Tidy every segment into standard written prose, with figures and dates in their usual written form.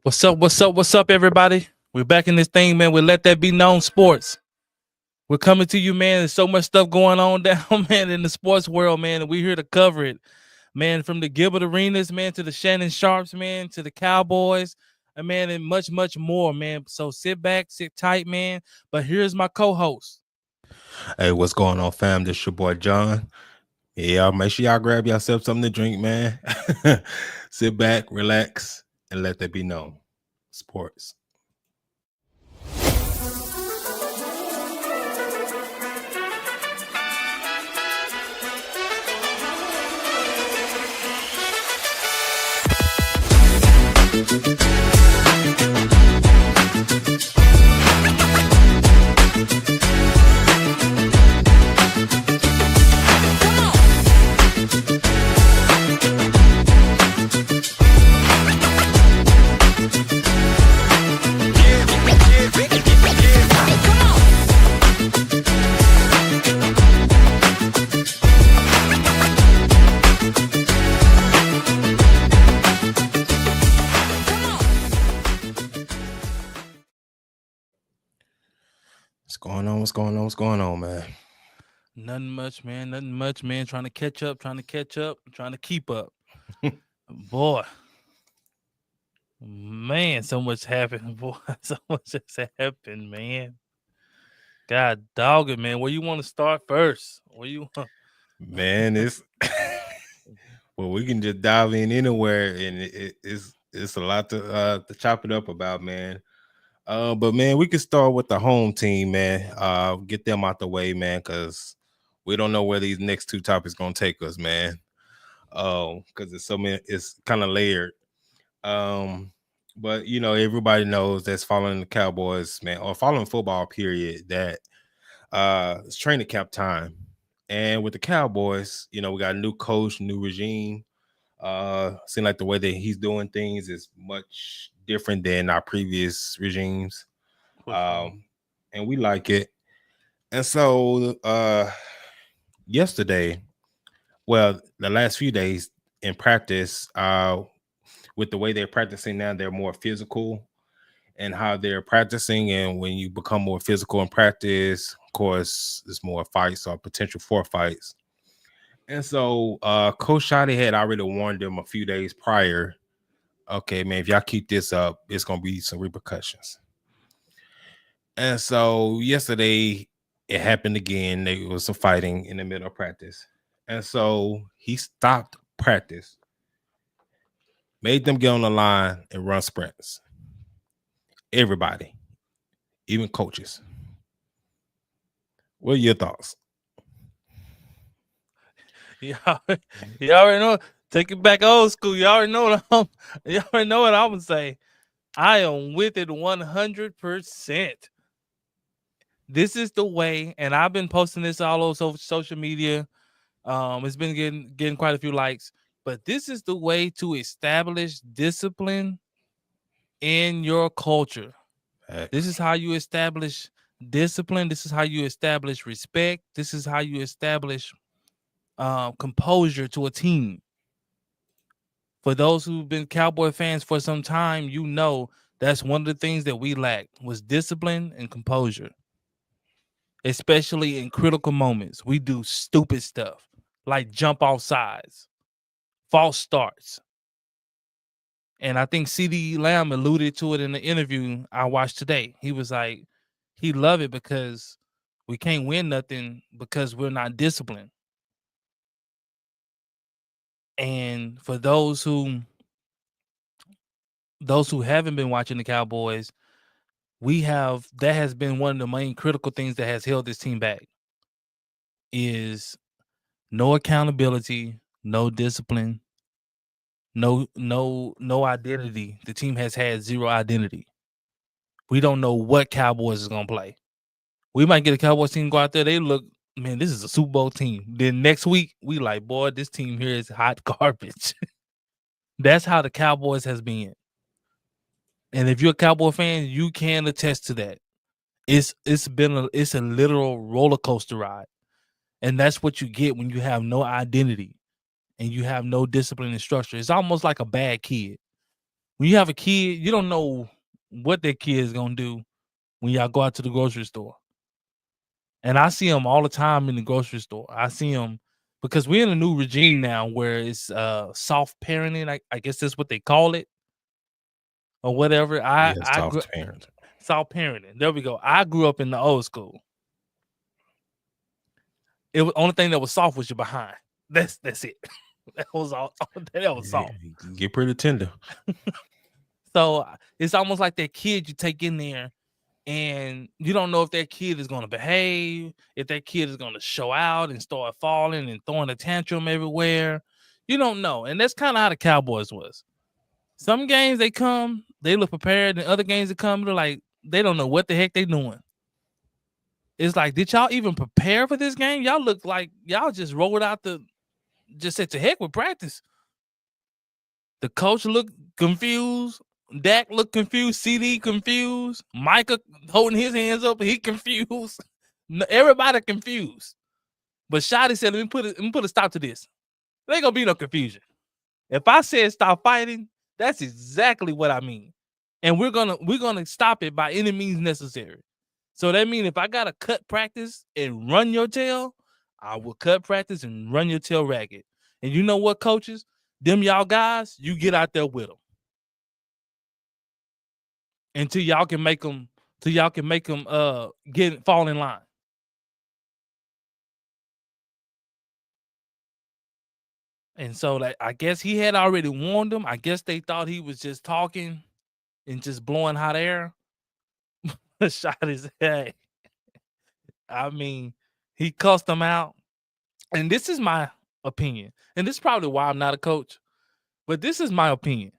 What's up? What's up? What's up, everybody? We're back in this thing, man. We'll let that be known. Sports. We're coming to you, man. There's so much stuff going on down, man, in the sports world, man. And we're here to cover it, man. From the Gilbert Arenas, man, to the Shannon Sharps, man, to the Cowboys, and man, and much, much more, man. So sit back, sit tight, man. But here's my co-host. Hey, what's going on, fam? This your boy John. Yeah, make sure y'all grab yourself something to drink, man. Sit back, relax, and let that be known. Sports. What's going on, man? Nothing much, man. Nothing much, man. Trying to catch up, trying to keep up. Boy. Man, so much happened, boy. So much has happened, man. God dog it, man. Where you want to start first? Where you want? Man, it's well, we can just dive in anywhere, and it's a lot to chop it up about, man. But man, we can start with the home team, man. Get them out the way, man, because we don't know where these next two topics gonna take us, man. Because it's so many, it's kind of layered. But you know, everybody knows that's following the Cowboys, man, or following football, period, that it's training camp time. And with the Cowboys, you know, we got a new coach, new regime. Seem like the way that he's doing things is much different than our previous regimes. And we like it. And so yesterday, well, the last few days in practice, with the way they're practicing now, they're more physical and how they're practicing. And when you become more physical in practice, of course, there's more fights or potential for fights. And so Coach Shotty had already warned them a few days prior, okay, man, if y'all keep this up, it's going to be some repercussions. And so yesterday it happened again. There was some fighting in the middle of practice. And so he stopped practice, made them get on the line and run sprints. Everybody, even coaches. What are your thoughts? You already know. Take it back old school. You already know what I would say. I am with it 100%. This is the way, and I've been posting this all over social media. It's been getting quite a few likes, but this is the way to establish discipline in your culture. This is how you establish discipline. This is how you establish respect. This is how you establish composure to a team. For those who've been Cowboy fans for some time, you know that's one of the things that we lacked was discipline and composure. Especially in critical moments. We do stupid stuff like jump off sides, false starts. And I think CeeDee Lamb alluded to it in the interview I watched today. He was like, he loved it because we can't win nothing because we're not disciplined. And for those who haven't been watching the Cowboys, that has been one of the main critical things that has held this team back is no accountability, no discipline, no identity. The team has had zero identity. We don't know what Cowboys is gonna play. We might get a Cowboys team go out there. They look, man, this is a Super Bowl team. Then next week we like, boy, this team here is hot garbage. That's how the Cowboys has been. And if you're a Cowboy fan, you can attest to that. It's a literal roller coaster ride. And that's what you get when you have no identity and you have no discipline and structure. It's almost like a bad kid. When you have a kid, you don't know what that kid is gonna do when y'all go out to the grocery store. And I see them all the time in the grocery store. I see them because we're in a new regime now where it's soft parenting. I guess that's what they call it, or whatever. Yeah, I grew soft parents. soft parenting. There we go. I grew up in the old school. It was only thing that was soft was your behind. That's it. That was all. That was soft. Get pretty tender. So it's almost like that kid you take in there, and you don't know if that kid is going to behave, if that kid is going to show out and start falling and throwing a tantrum everywhere. You don't know, and that's kind of how the Cowboys was. Some games they come, they look prepared, and other games that come, they're like they don't know what the heck they doing. It's like, did y'all even prepare for this game? Y'all look like y'all just rolled out just said to heck with practice. The coach looked confused. Dak looked confused. CD confused. Micah holding his hands up. He confused. Everybody confused. But Shotty said, let me put a stop to this. There ain't gonna be no confusion. If I said stop fighting, that's exactly what I mean. And we're gonna stop it by any means necessary. So that means if I gotta cut practice and run your tail, I will cut practice and run your tail ragged. And you know what, coaches? Them y'all guys, you get out there with them until y'all can make them fall in line. And so I guess he had already warned them. I guess they thought he was just talking and just blowing hot air. Shot his head. I mean, he cussed them out. And this is my opinion. And this is probably why I'm not a coach. But this is my opinion.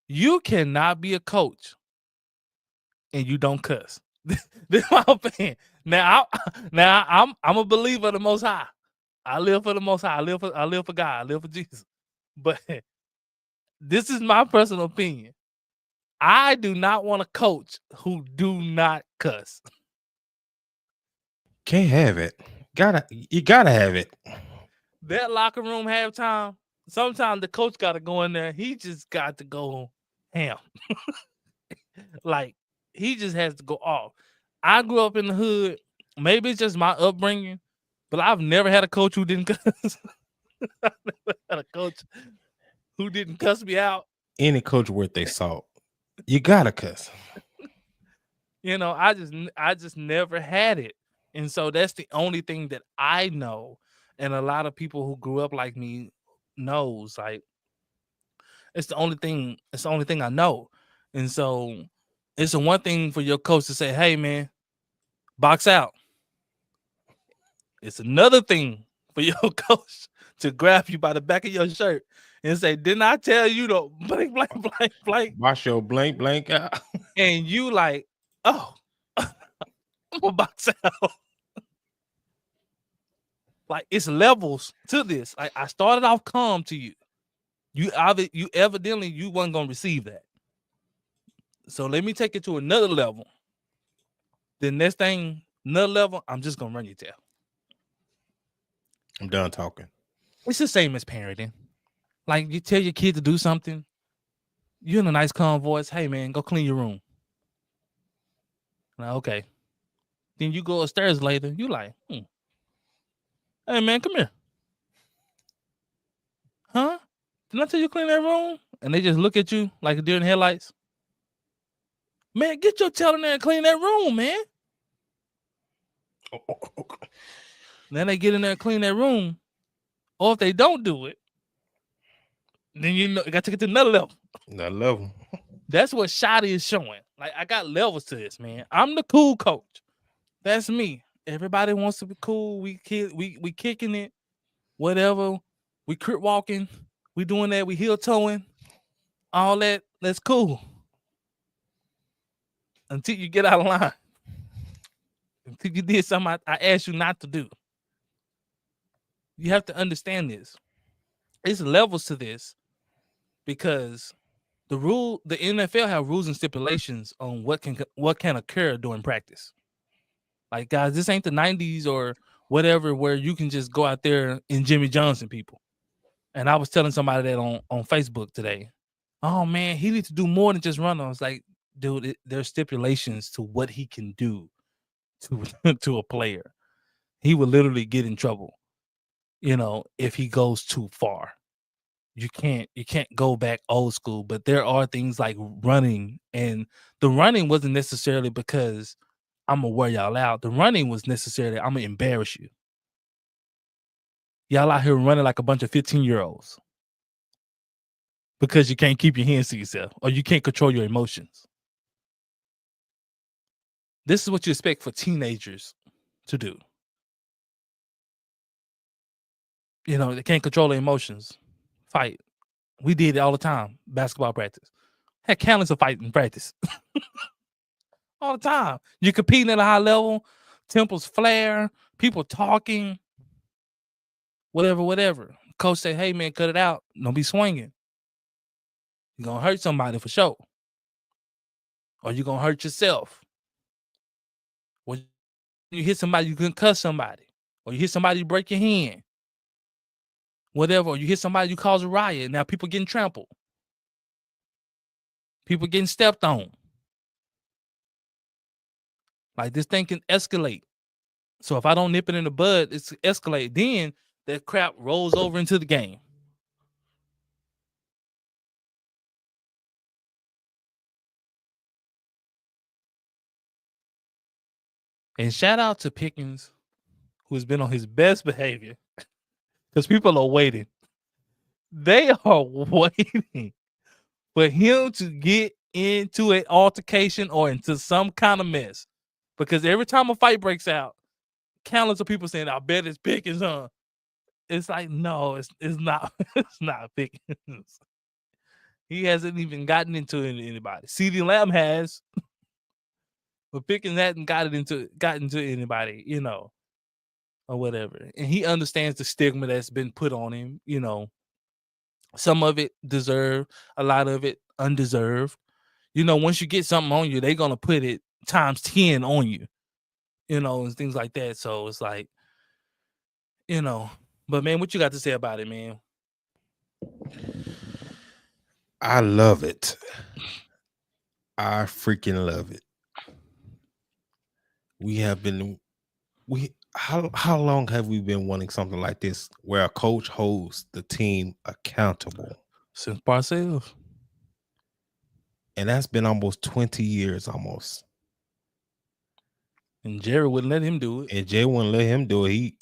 You cannot be a coach and you don't cuss. This is my opinion. Now I'm a believer of the Most High. I live for the Most High. I live for God. I live for Jesus. But this is my personal opinion. I do not want a coach who do not cuss. Can't have it. You gotta have it. That locker room halftime, sometimes the coach got to go in there. He just got to go ham. Like, he just has to go off. I grew up in the hood. Maybe it's just my upbringing, but I've never had a coach who didn't cuss. I've never had a coach who didn't cuss me out. Any coach worth their salt, you gotta cuss. You know, I just never had it. And so that's the only thing that I know. And a lot of people who grew up like me knows, like, it's the only thing I know. And so it's the one thing for your coach to say, hey man, box out. It's another thing for your coach to grab you by the back of your shirt and say, didn't I tell you to blank, blank, blank, blank? Wash your blank, blank out. And you like, oh, I'm gonna box out. Like, it's levels to this. Like, I started off calm to you. You evidently you weren't gonna receive that. So let me take it to another level. The next thing, another level, I'm just gonna run your tail. I'm done talking. It's the same as parenting. Like, you tell your kid to do something, you're in a nice calm voice, hey man, go clean your room. Like, okay. Then you go upstairs later, you like, hey man, come here. Huh? Didn't I tell you to clean that room? And they just look at you like a deer in the headlights. Man, get your tail in there and clean that room, man. Then they get in there and clean that room. Or if they don't do it, then you know you got to get to another level. Another level. That's what Shotty is showing. Like, I got levels to this, man. I'm the cool coach. That's me. Everybody wants to be cool. We kicking it, whatever. We crip walking. We doing that. We heel toeing. All that. That's cool. Until you get out of line. Until you did something I asked you not to do. You have to understand this. It's levels to this because the NFL have rules and stipulations on what can occur during practice. Like, guys, this ain't the 90s or whatever where you can just go out there and Jimmy Johnson people. And I was telling somebody that on Facebook today. oh man, he needs to do more than just run on. It's like, dude, there's stipulations to what he can do to to a player. He would literally get in trouble, if he goes too far. You can't go back old school, but there are things like running, and the running wasn't necessarily because I'm gonna wear y'all out. The running was necessarily I'm gonna embarrass you. Y'all out here running like a bunch of 15-year-olds because you can't keep your hands to yourself or you can't control your emotions. This is what you expect for teenagers to do. They can't control their emotions. Fight. We did it all the time. Basketball practice. Had countless of fights in practice. All the time. You're competing at a high level, temples flare, people talking, whatever. Coach say, hey man, cut it out. Don't be swinging. You're gonna hurt somebody for sure. Or you're gonna hurt yourself. When you hit somebody, you can cuss somebody. Or you hit somebody, you break your hand. Whatever. Or you hit somebody, you cause a riot. Now people getting trampled. People getting stepped on. Like this thing can escalate. So if I don't nip it in the bud, it's escalate. Then that crap rolls over into the game. And shout out to Pickens, who's been on his best behavior. Because people are waiting. They are waiting for him to get into an altercation or into some kind of mess. Because every time a fight breaks out, countless of people saying, I bet it's Pickens, huh? It's like, no, it's not. It's not Pickens. He hasn't even gotten into anybody. CeeDee Lamb has, but Pickens hasn't gotten into anybody, or whatever. And he understands the stigma that's been put on him, Some of it deserved, a lot of it undeserved. Once you get something on you, they're gonna put it times 10 on you, and things like that. So it's like, but man, what you got to say about it, man? I love it. I freaking love it. How long have we been wanting something like this where a coach holds the team accountable? Since Parcells. And that's been almost 20 years almost. And Jerry wouldn't let him do it. And Jay wouldn't let him do it.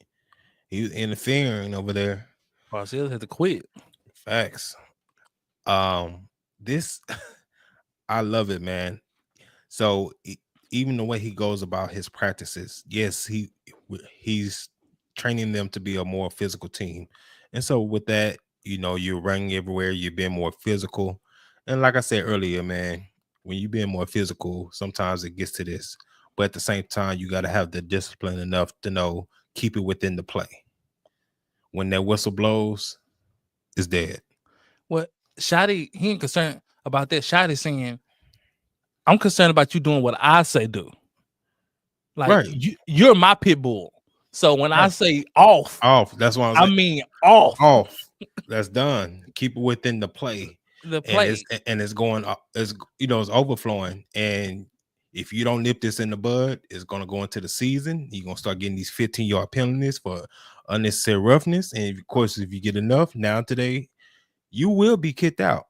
He was interfering over there. Parcells had to quit. Facts. This I love it, man. So even the way he goes about his practices, yes, he's training them to be a more physical team. And so with that, you're running everywhere, you're being more physical. And like I said earlier, man, when you're being more physical, sometimes it gets to this. But at the same time, you got to have the discipline enough to know, keep it within the play. When that whistle blows, it's dead. Well, Shotty, he ain't concerned about that. Shotty saying, I'm concerned about you doing what I say do. Like, right. You're my pit bull. So when I say off, that's what I mean off. That's done. Keep it within the play. The play. And it's going up. It's overflowing. And if you don't nip this in the bud, it's gonna go into the season. You're gonna start getting these 15-yard penalties for unnecessary roughness. And of course, if you get enough now today, you will be kicked out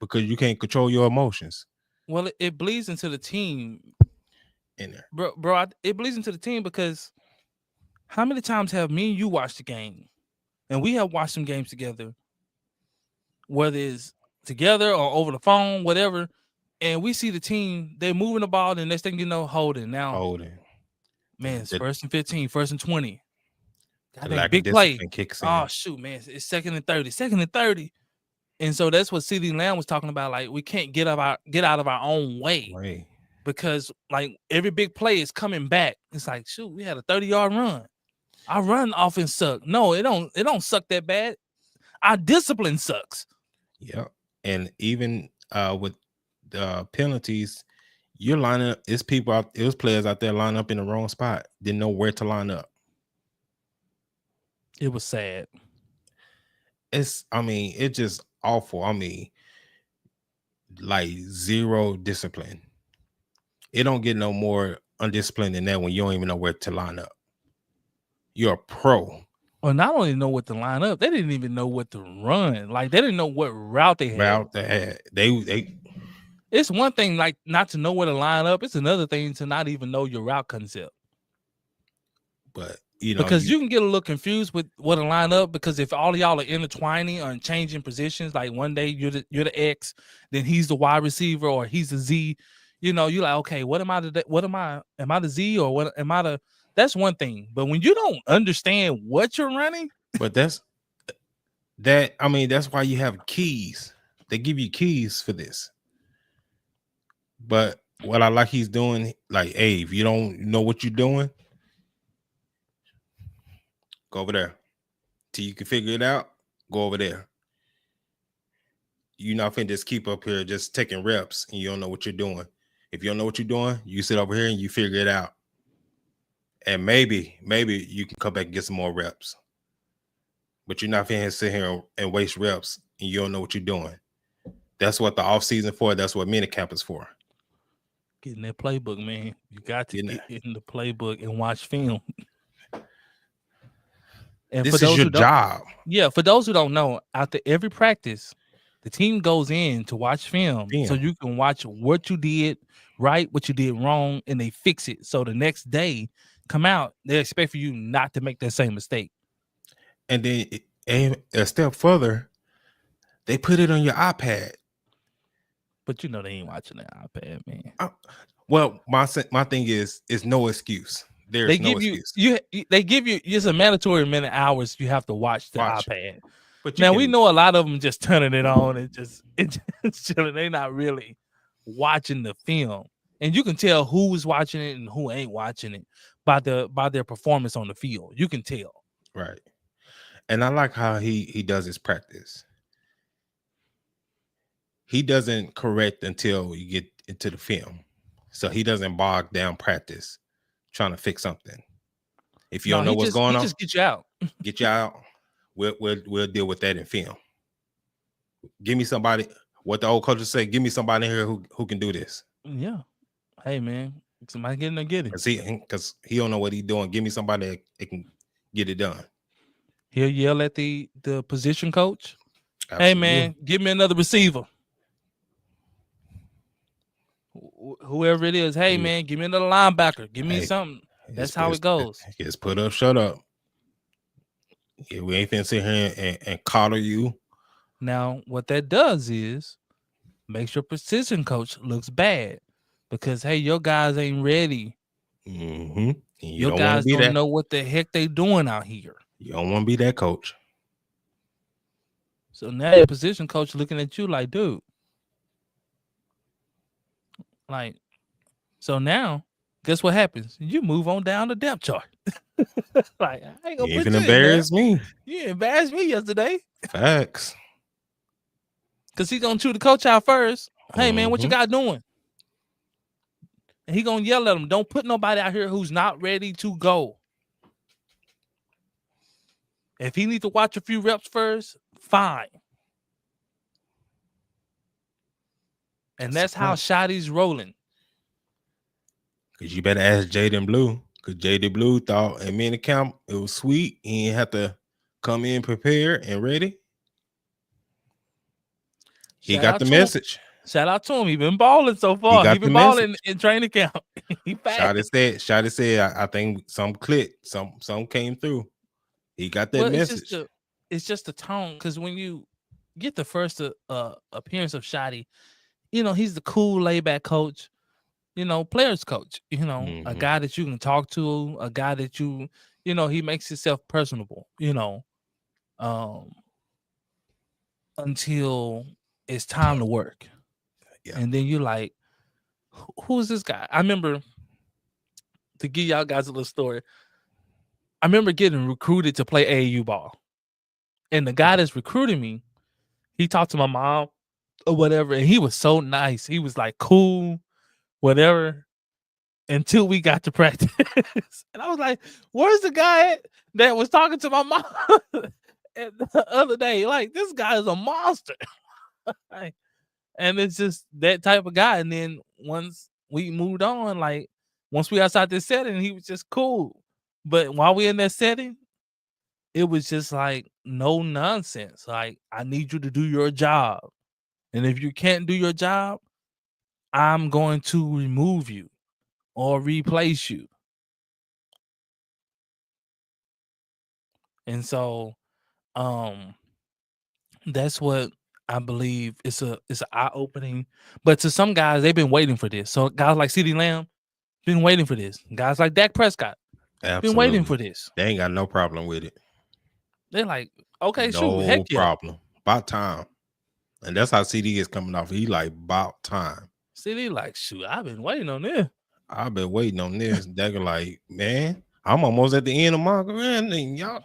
because you can't control your emotions. Well, it bleeds into the team. In there, bro, it bleeds into the team because how many times have me and you watched the game, and we have watched some games together, whether it's together or over the phone, whatever, and we see the team, they're moving the ball, and next thing you know, holding. Man, it's 1st and 15, 1st and 20. That big play. Kicks in. Oh shoot, man, it's 2nd and 30. And so that's what CeeDee Lamb was talking about. Like, we can't get out of our own way. Because like every big play is coming back. It's like, shoot, we had a 30-yard run. Our run offense sucked. No, it don't suck that bad. Our discipline sucks. Yeah. And even with the penalties, you're lining up, it was players out there lining up in the wrong spot, didn't know where to line up. It was sad. It's just awful. like zero discipline. It don't get no more undisciplined than that when you don't even know where to line up. You're a pro. Or not only know what to line up, they didn't even know what to run. Like they didn't know what route they had. Route they It's one thing like not to know where to line up. It's another thing to not even know your route concept. But you know, because you can get a little confused with what to line up, because if all of y'all are intertwining or changing positions, like one day you're the X, then he's the Y receiver or he's the Z, you know, you're like, okay, what am I am I the Z or what am I the, that's one thing. But when you don't understand what you're running, but that's why you have keys. They give you keys for this. But what I like he's doing, like, hey, if you don't know what you're doing, go over there. Till you can figure it out, go over there. You're not finna just keep up here just taking reps and you don't know what you're doing. If you don't know what you're doing, you sit over here and you figure it out. And maybe you can come back and get some more reps. But you're not finna sit here and waste reps and you don't know what you're doing. That's what the off season for. That's what minicamp is for. Get in that playbook, man. You got to get in the playbook and watch film. And this is your job. Yeah, for those who don't know, after every practice, the team goes in to watch film. So you can watch what you did right, what you did wrong, and they fix it. So the next day, come out, they expect for you not to make that same mistake. And then a step further, they put it on your iPad. But you know they ain't watching that iPad, man. Well, my thing is no excuse. There's no excuse. They give you, it's a mandatory minute hours you have to watch the iPad. But now we know a lot of them just turning it on and just chilling. They're not really watching the film, and you can tell who's watching it and who ain't watching it by their performance on the field. You can tell, right? And I like how he does his practice. He doesn't correct until you get into the film, so he doesn't bog down practice trying to fix something. If you don't know what's going on, just get you out. Get you out. We'll deal with that in film. Give me somebody. What the old coaches say. Give me somebody here who can do this. Yeah. Hey man, somebody get in there, get it. Because he don't know what he's doing. Give me somebody that can get it done. He'll yell at the position coach. Absolutely. Hey man, give me another receiver. Whoever it is, hey man, give me another linebacker. Give me something. That's how it goes. Just put up, shut up. Yeah, we ain't finna sit here and coddle you. Now, what that does is makes your precision coach looks bad, because hey, your guys ain't ready. Mm-hmm. Your guys don't know what the heck they doing out here. You don't want to be that coach. So now your position coach looking at you like, dude. Like, so now, guess what happens? You move on down the depth chart. Like, I ain't gonna you even embarrass me. You embarrassed me yesterday. Facts. Because he's gonna chew the coach out first. Hey man, what you got doing? And he gonna yell at him. Don't put nobody out here who's not ready to go. If he needs to watch a few reps first, fine. And that's how Shotty's rolling. Because you better ask Jaden Blue. Because Jaden Blue thought in minicamp it was sweet. He didn't have to come in prepared and ready. He got the message. Shout out to him. He been balling so far. He been balling in training camp. He fast. Shotty said, I think some clicked. Some came through. He got that message. It's just the tone. Because when you get the first appearance of Shotty, you know, he's the cool, laid-back coach, you know, players coach, you know, a guy that you can talk to, a guy that you know, he makes himself personable, you know, until it's time to work. Yeah. And then you're like, who's this guy? I remember, to give y'all guys a little story, I remember getting recruited to play AAU ball. And the guy that's recruiting me, he talked to my mom or whatever, and he was so nice. He was like cool, whatever, until we got to practice. And I was like, where's the guy that was talking to my mom the other day? Like, this guy is a monster. And it's just that type of guy. And then once we moved on, like once we outside this setting, he was just cool. But while we in that setting, it was just like no nonsense. Like, I need you to do your job. And if you can't do your job, I'm going to remove you or replace you. And so that's what I believe it's an eye opening. But to some guys, they've been waiting for this. So guys like CeeDee Lamb been waiting for this. Guys like Dak Prescott been waiting for Absolutely. this. They ain't got no problem with it. They're like, okay, shoot, No heck yeah. problem. About time. And that's how CD is coming off. He like, about time. CeeDee like, shoot, I've been waiting on this. I've been waiting on this. Dak like, man, I'm almost at the end of my career. And y'all,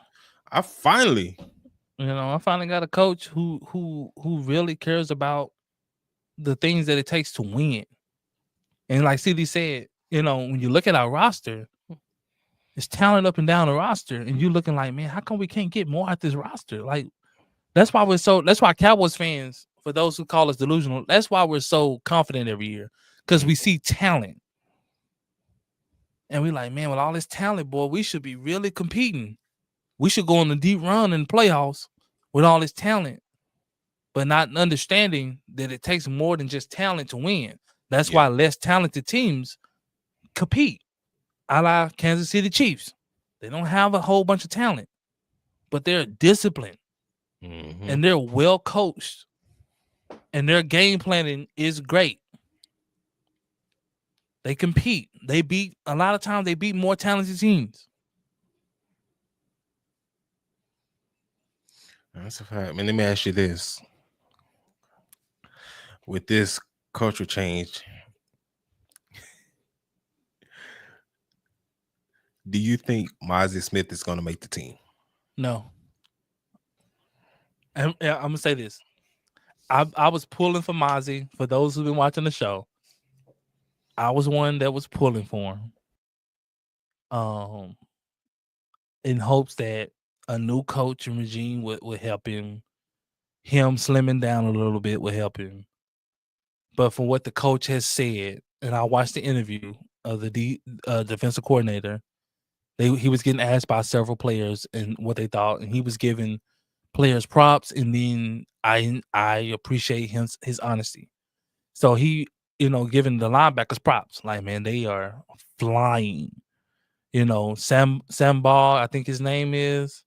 I finally, I finally got a coach who really cares about the things that it takes to win. And like CeeDee said, when you look at our roster, it's talent up and down the roster, and you looking like, man, how come we can't get more at this roster? Like, that's why Cowboys fans, for those who call us delusional, that's why we're so confident every year, because we see talent. And we like, man, with all this talent, boy, we should be really competing. We should go on a deep run in the playoffs with all this talent, but not understanding that it takes more than just talent to win. That's why less talented teams compete. A la Kansas City Chiefs. They don't have a whole bunch of talent, but they're disciplined and they're well coached, and their game planning is great. They compete. A lot of times they beat more talented teams. That's a fact. Man, let me ask you this. With this culture change, do you think Mozzie Smith is going to make the team? No. I'm going to say this. I was pulling for Mozzie. For those who've been watching the show, I was one that was pulling for him. In hopes that a new coach and regime would help him. Him slimming down a little bit would help him. But from what the coach has said, and I watched the interview of the defensive coordinator, he was getting asked by several players and what they thought, and he was giving players props, and then I appreciate his honesty. So he, giving the linebackers props, like, man, they are flying. Sambal, I think his name is.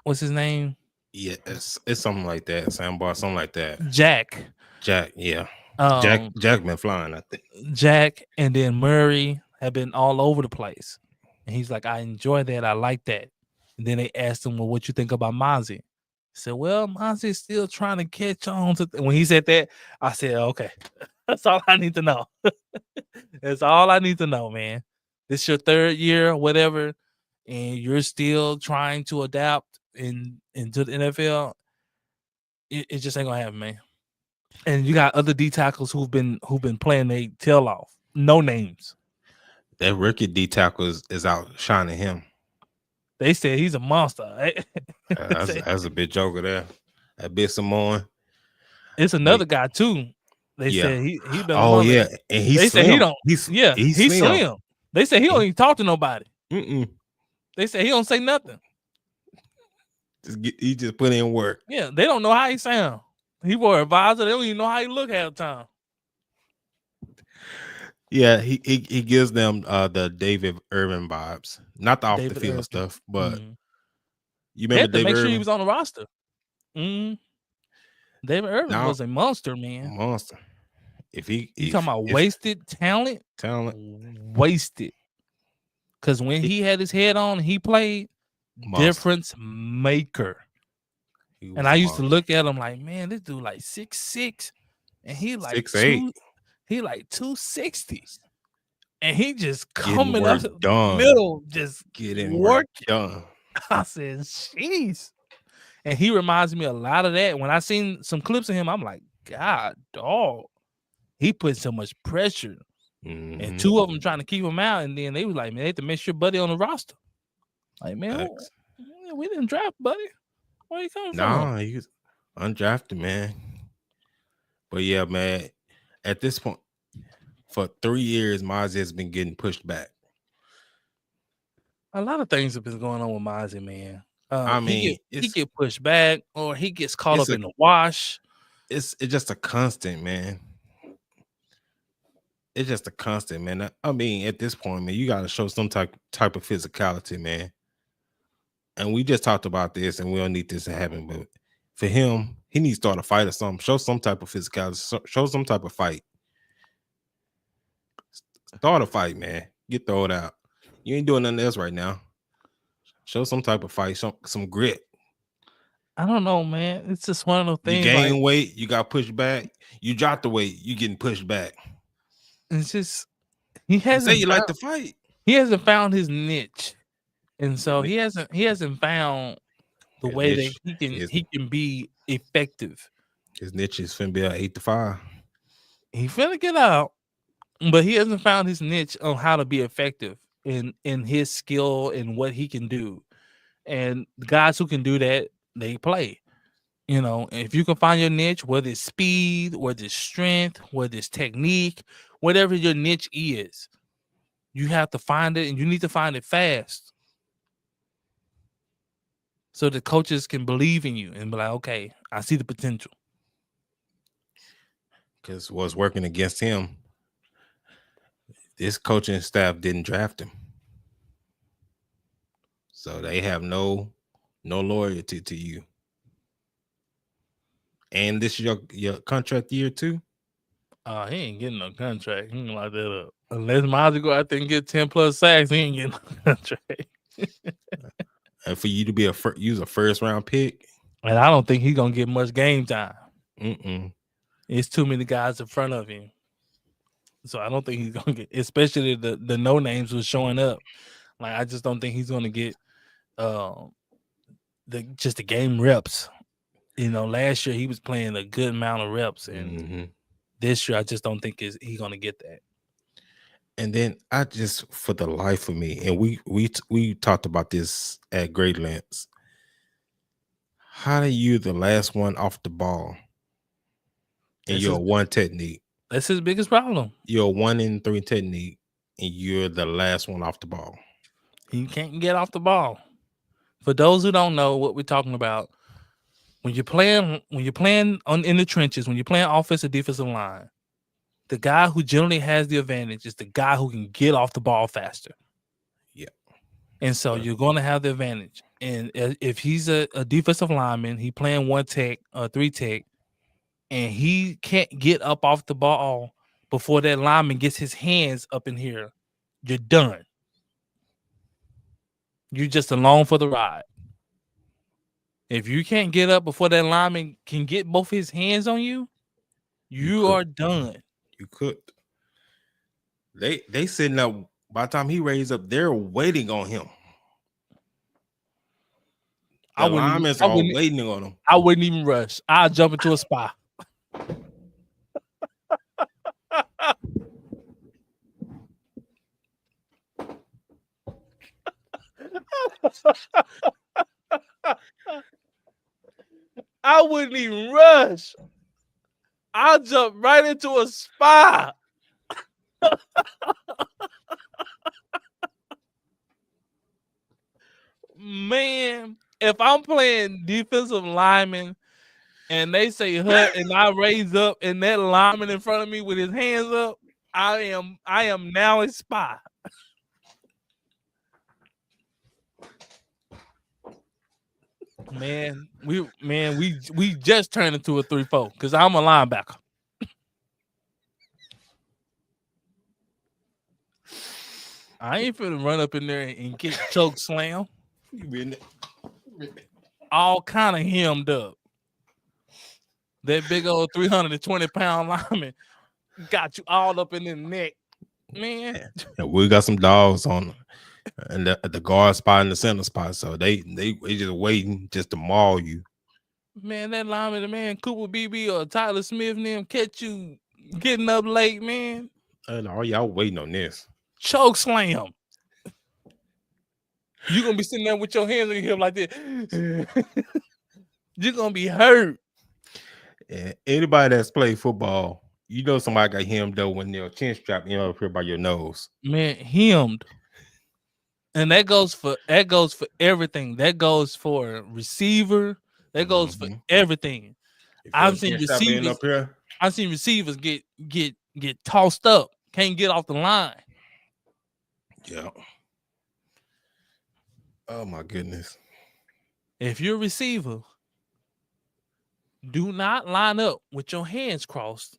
What's his name? Yeah, it's something like that. Sandbar, something like that. Jack, yeah. Jack been flying, I think. Jack and then Murray have been all over the place. And he's like, I enjoy that. I like that. And then they asked him, well, what you think about Mozzie? He said, well, Mozzie's still trying to catch on to when he said that, I said, okay, that's all I need to know. That's all I need to know, man. This is your third year or whatever, and you're still trying to adapt into the NFL. It just ain't gonna happen, man. And you got other D tackles who've been playing their tail off. No names. That rookie D tackle is outshining him. They said he's a monster. That's a big joker there. That bit Samoan. It's another guy too. They said he been. Oh yeah, and he's slim. Say he don't. He's slim. They say he don't even talk to nobody. They say he don't say nothing. He just put in work. Yeah, they don't know how he sound. He wore an advisor. They don't even know how he look half the time. Yeah, he gives them the David Irvin vibes, not the off the field stuff, but you remember David Irvin? Sure he was on the roster. David Irvin was a monster, man. Monster. You talking about wasted talent, wasted. Because when he had his head on, he played difference maker. And I used to look at him like, man, this dude like 6'6", and he like 6'8". He like 260, and he just coming up the done. middle, just getting work done. I said, jeez. And he reminds me a lot of that. When I seen some clips of him, I'm like, God, dog. He put so much pressure. And two of them trying to keep him out. And then they was like, man, they have to make sure Buddy on the roster. Like, man, we didn't draft Buddy. Where you coming from? Nah, he was undrafted, man. But yeah, man, at this point, for 3 years, Mozzie has been getting pushed back. A lot of things have been going on with Mozzie, man. I mean, He get pushed back, or he gets caught it's up in the wash. it's just a constant, man. It's just a constant, man. I mean, at this point, man, you got to show some type of physicality, man. And we just talked about this, and we don't need this to happen. But for him, he needs to start a fight or something. Show some type of physicality. Show some type of fight. Start a fight, man. Get thrown out. You ain't doing nothing else right now. Show some type of fight. Some grit. I don't know, man. It's just one of those things. You gain weight, you got pushed back. You drop the weight, you getting pushed back. It's just he hasn't. Say you like to fight. He hasn't found his niche, and so he hasn't found the way that he can be effective. His niche is finna be 8 to 5. He finna get out, but he hasn't found his niche on how to be effective in his skill and what he can do. And the guys who can do that, they play. You know, if you can find your niche, whether it's speed, whether it's strength, whether it's technique, whatever your niche is, you have to find it, and you need to find it fast. So the coaches can believe in you and be like, okay, I see the potential. Because what's working against him, this coaching staff didn't draft him. So they have no loyalty to you. And this is your contract year too? He ain't getting no contract. He ain't like that up. Unless Mozzie go out there and get 10 plus sacks, he ain't getting no contract. And for you to be use a first round pick, and I don't think he's gonna get much game time. Mm-mm. It's too many guys in front of him, so I don't think he's gonna get. Especially the no names was showing up. Like I just don't think he's gonna get the game reps. You know, last year he was playing a good amount of reps, and this year I just don't think he's gonna get that. And then I just, for the life of me, and we talked about this at great lengths. How are you the last one off the ball? And you're one technique. That's his biggest problem. You're 1 in 3 technique, and you're the last one off the ball. He can't get off the ball. For those who don't know what we're talking about, when you're playing in the trenches, when you're playing offensive defensive line, the guy who generally has the advantage is the guy who can get off the ball faster. Yeah. And so you're going to have the advantage. And if he's a defensive lineman, he playing 1 tech or 3 tech, and he can't get up off the ball before that lineman gets his hands up in here, you're done. You're just along for the ride. If you can't get up before that lineman can get both his hands on you, you are done. You cooked. They sitting up. By the time he raised up, they're waiting on him. The linemen are waiting on him. I wouldn't even rush. I'll jump into a spot. I wouldn't even rush. I'll jump right into a spot. Man, if I'm playing defensive lineman and they say hut and I raise up and that lineman in front of me with his hands up, I am now a spy. Man, we just turned into a 3-4 because I'm a linebacker. I ain't finna run up in there and get choke slam. All kind of hemmed up. That big old 320-pound lineman got you all up in the neck, man. Yeah, we got some dogs on and the guard spot and the center spot, so they just waiting just to maul you. Man, that lineman, man, Cooper BB or Tyler Smith and them catch you getting up late, man. All y'all waiting on this. Choke slam. You're going to be sitting there with your hands on your hip like this. You're going to be hurt. Yeah, anybody that's played football, you know somebody got hemmed though when their chin strap, up here by your nose. Man, hemmed. And that goes for everything. That goes for receiver. That goes for everything. If your I've seen chin strap ain't receivers. up here, I've seen receivers get tossed up, can't get off the line. yeah. Oh my goodness. If you're a receiver, do not line up with your hands crossed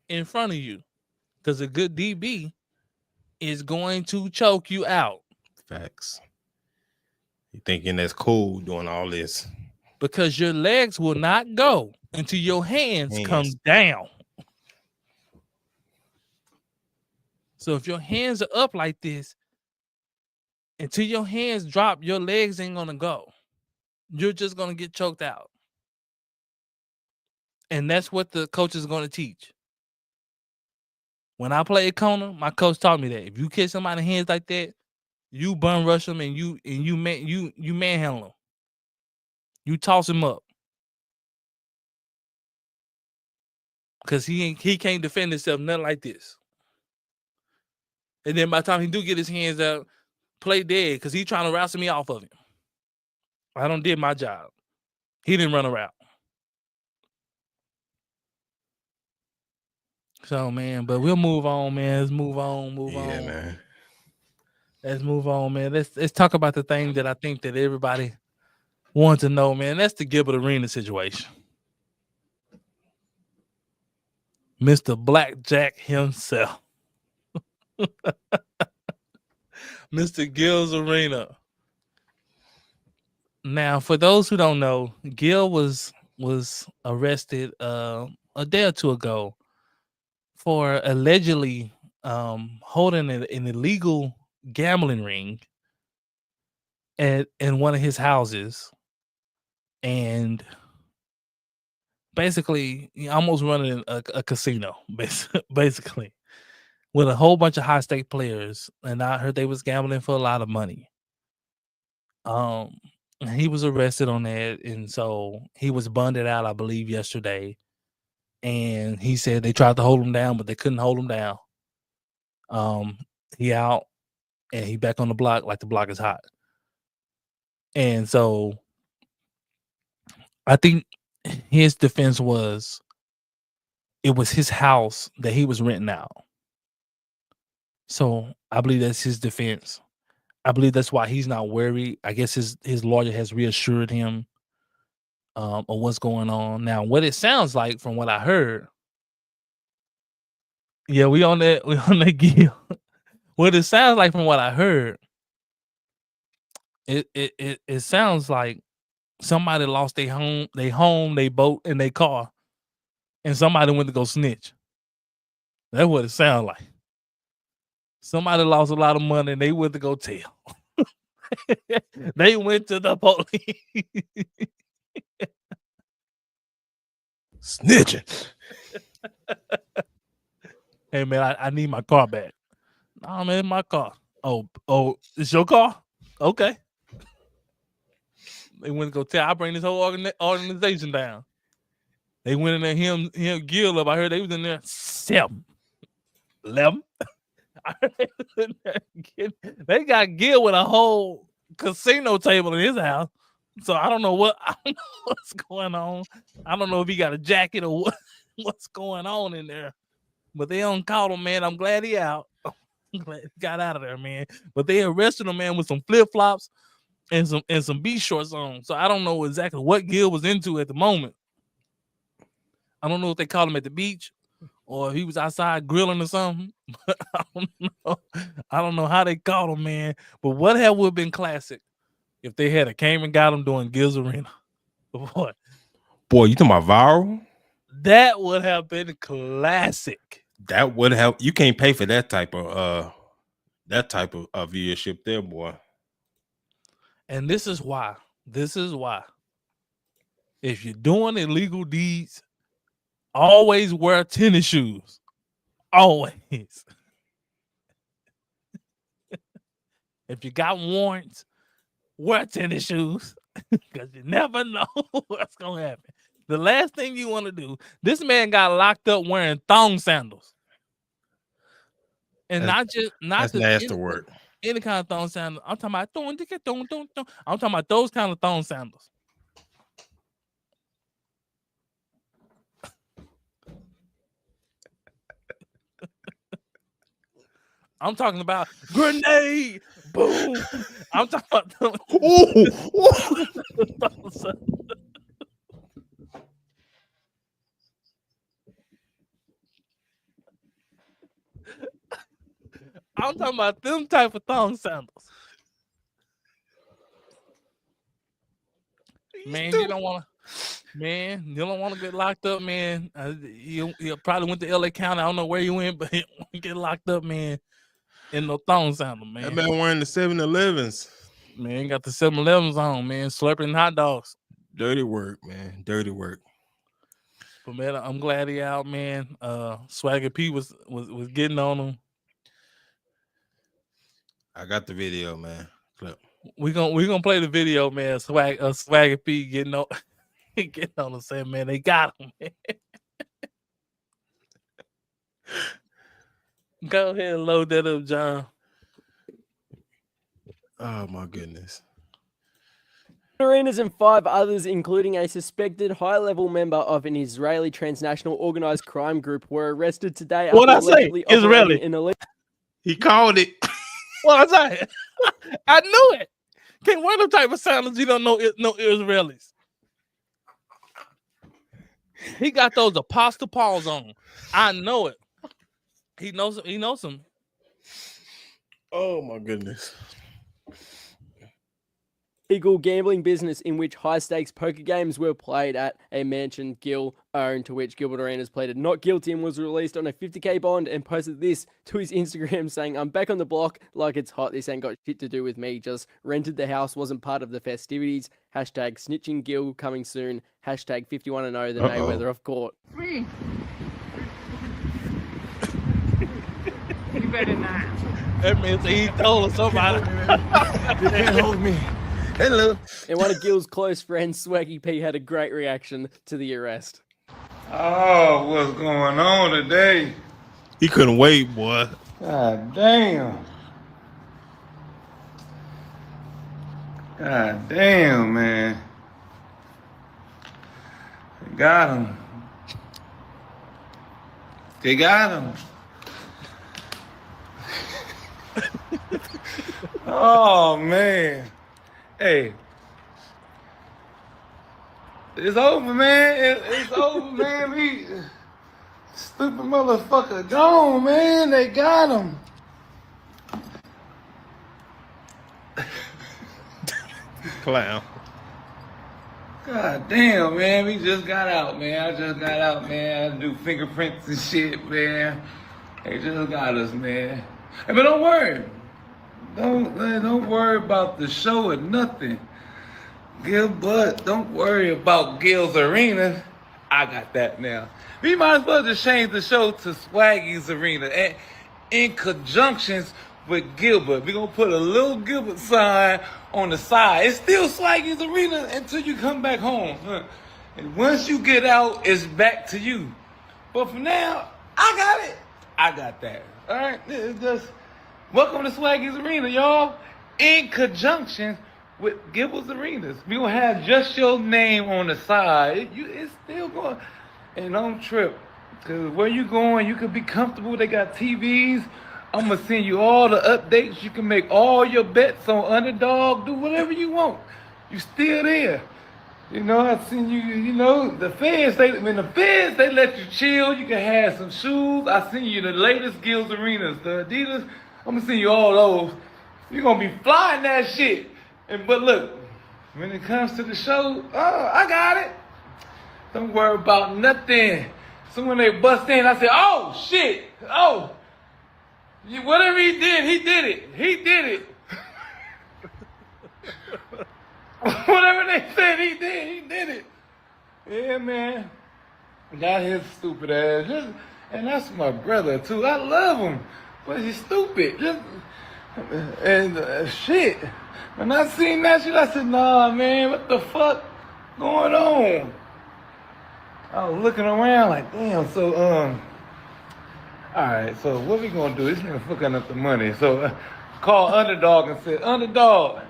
in front of you, because a good DB is going to choke you out. Facts. You thinking that's cool doing all this? Because your legs will not go until your hands come down. So if your hands are up like this, until your hands drop, your legs ain't gonna go. You're just gonna get choked out. And that's what the coach is gonna teach. When I played corner, my coach taught me that if you catch somebody's hands like that, you bum rush them and you manhandle them. You toss him up. Cause he can't defend himself, nothing like this. And then by the time he do get his hands out, play dead, because he trying to wrestle me off of him. I don't did my job. He didn't run a route. So man, but we'll move on, man. Let's move on. Yeah, man. Let's move on, man. Let's talk about the thing that I think that everybody wants to know, man. That's the Gilbert Arenas situation. Mr. Blackjack himself. Mr. Gil's Arena. Now, for those who don't know, Gil was arrested a day or two ago for allegedly holding an illegal gambling ring in one of his houses, and basically almost running a casino, basically, with a whole bunch of high stake players. And I heard they was gambling for a lot of money. He was arrested on that, and so he was bonded out, I believe, yesterday. And he said they tried to hold him down, but they couldn't hold him down. He out, and he back on the block like the block is hot. And so I think his defense was it was his house that he was renting out. So I believe that's his defense. I believe that's why he's not worried. I guess his lawyer has reassured him of what's going on. Now, what it sounds like from what I heard, yeah, we on that Gil. What it sounds like from what I heard, it sounds like somebody lost their home, their boat, and their car, and somebody went to go snitch. That's what it sounds like. Somebody lost a lot of money and they went to go tell. They went to the police. Snitching. Hey man, I need my car back. Nah, man, my car. Oh, it's your car? Okay. They went to go tell. I bring this whole organization down. They went in there, him, Gil up. I heard they was in there 7, 11. They got Gil with a whole casino table in his house. So I don't know what's going on. I don't know if he got a jacket or what's going on in there. But they don't call him, man. I'm glad he out. I'm glad he got out of there, man. But they arrested him, man, with some flip-flops and some beach shorts on. So I don't know exactly what Gil was into at the moment. I don't know if they called him at the beach or if he was outside grilling or something. But I don't know. I don't know how they caught him, man. But what would have been classic if they had came and got him doing Gil's Arena? Boy, you talking about viral? That would have been classic. That would have. You can't pay for that type of viewership there, boy. And this is why. If you're doing illegal deeds, always wear tennis shoes. Always. If you got warrants, wear tennis shoes. Because you never know what's going to happen. The last thing you want to do. This man got locked up wearing thong sandals, and not That's the nasty work. any kind of thong sandals. I'm talking about I'm talking about those kind of thong sandals. I'm talking about grenade, boom. I'm talking about thong sandals. I'm talking about them type of thong sandals. Man, you don't want to get locked up, man. You probably went to LA County. I don't know where you went, but you get locked up, man, in no thong sandal, man. That man wearing the 7-Elevens. Man, got the 7-Elevens on, man, slurping hot dogs. Dirty work, man. Dirty work. But man, I'm glad he out, man. Swagger P was getting on him. I got the video, man. Clip. We gonna play the video, man. Swagger P getting on and saying, man, they got him, man. Go ahead and load that up, John. Oh my goodness. Arenas and 5 others, including a suspected high-level member of an Israeli transnational organized crime group, were arrested today. What I say? allegedly Israeli. operating in He called it. What I say? I knew it. Can't wear them type of sandals. You don't know no Israelis. He got those Apostle Pauls on. I know it. He knows them. Oh my goodness. illegal gambling business in which high-stakes poker games were played at a mansion Gil owned, to which Gilbert Arenas pleaded not guilty and was released on a $50,000 bond and posted this to his Instagram saying, "I'm back on the block like it's hot. This ain't got shit to do with me. Just rented the house, wasn't part of the festivities. Hashtag snitching Gil coming soon. Hashtag 51-0 the Mayweather of court." Me. You better not. That means he told somebody. You can't hold me. Hello. And one of Gil's close friends, Swaggy P, had a great reaction to the arrest. Oh, what's going on today? He couldn't wait, boy. God damn. God damn, man. They got him. They got him. Oh, man. Hey. It's over, man. It's over, man. We stupid motherfucker gone, man. They got him. Clown. God damn, man. We just got out, man. I just got out, man. I do fingerprints and shit, man. They just got us, man. Hey, but don't worry. Don't worry about the show or nothing. Gilbert, don't worry about Gil's Arena. I got that now. We might as well just change the show to Swaggy's Arena. And in conjunctions with Gilbert. We're going to put a little Gilbert sign on the side. It's still Swaggy's Arena until you come back home. And once you get out, it's back to you. But for now, I got it. I got that. All right? It's just... Welcome to Swaggy's Arena, y'all. In conjunction with Gilbert's Arenas. We gonna have just your name on the side. It's still going. And don't trip. Because where you going, you can be comfortable. They got TVs. I'm gonna send you all the updates. You can make all your bets on Underdog. Do whatever you want. You still there. You know, I seen you, you know, the feds, they let you chill. You can have some shoes. I seen you the latest Gil's Arenas, the Adidas. I'm gonna send you all those. You're gonna be flying that shit. But look, when it comes to the show, I got it. Don't worry about nothing. So when they bust in, I say, oh shit, oh. Whatever he did it. He did it. Whatever they said he did it. Yeah, man. Got his stupid ass. And that's my brother too. I love him. But he's stupid. And shit. When I seen that shit, I said, nah, man, what the fuck going on? I was looking around like, damn. So all right. So what we gonna do? This nigga fucking up the money. So called Underdog and said, Underdog,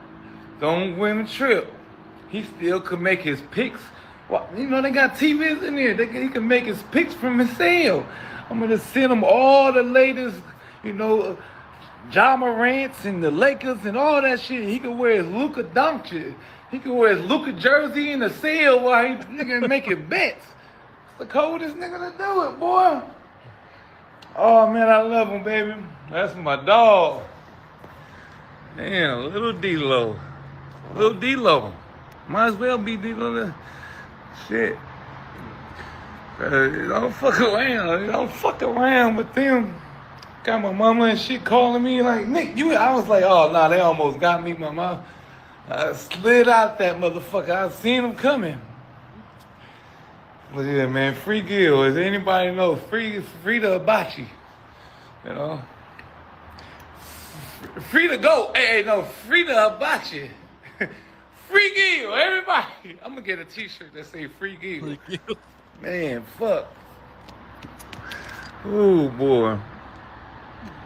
don't win a trip. He still could make his picks. Well, you know, they got TVs in there. He can make his picks from his cell. I'm going to send him all the latest, you know, Ja Morant's and the Lakers and all that shit. He can wear his Luka Doncic. He can wear his Luka jersey in the cell while he nigga making bets. It's the coldest nigga to do it, boy. Oh, man, I love him, baby. That's my dog. Damn, little D-Lo. Little D-Lo. Might as well be D-Lo. Shit. Don't fuck around. Don't fuck around with them. Got my mama and shit calling me like, Nick, you. I was like, oh, nah, they almost got me. My mom. I slid out that motherfucker. I seen them coming. But yeah, man, free Gil. As anybody know, free the hibachi. You know? Free the goat. Hey, no, free the hibachi. Free Gil, everybody. I'm gonna get a t-shirt that say free Gil. Man, fuck. Ooh, boy.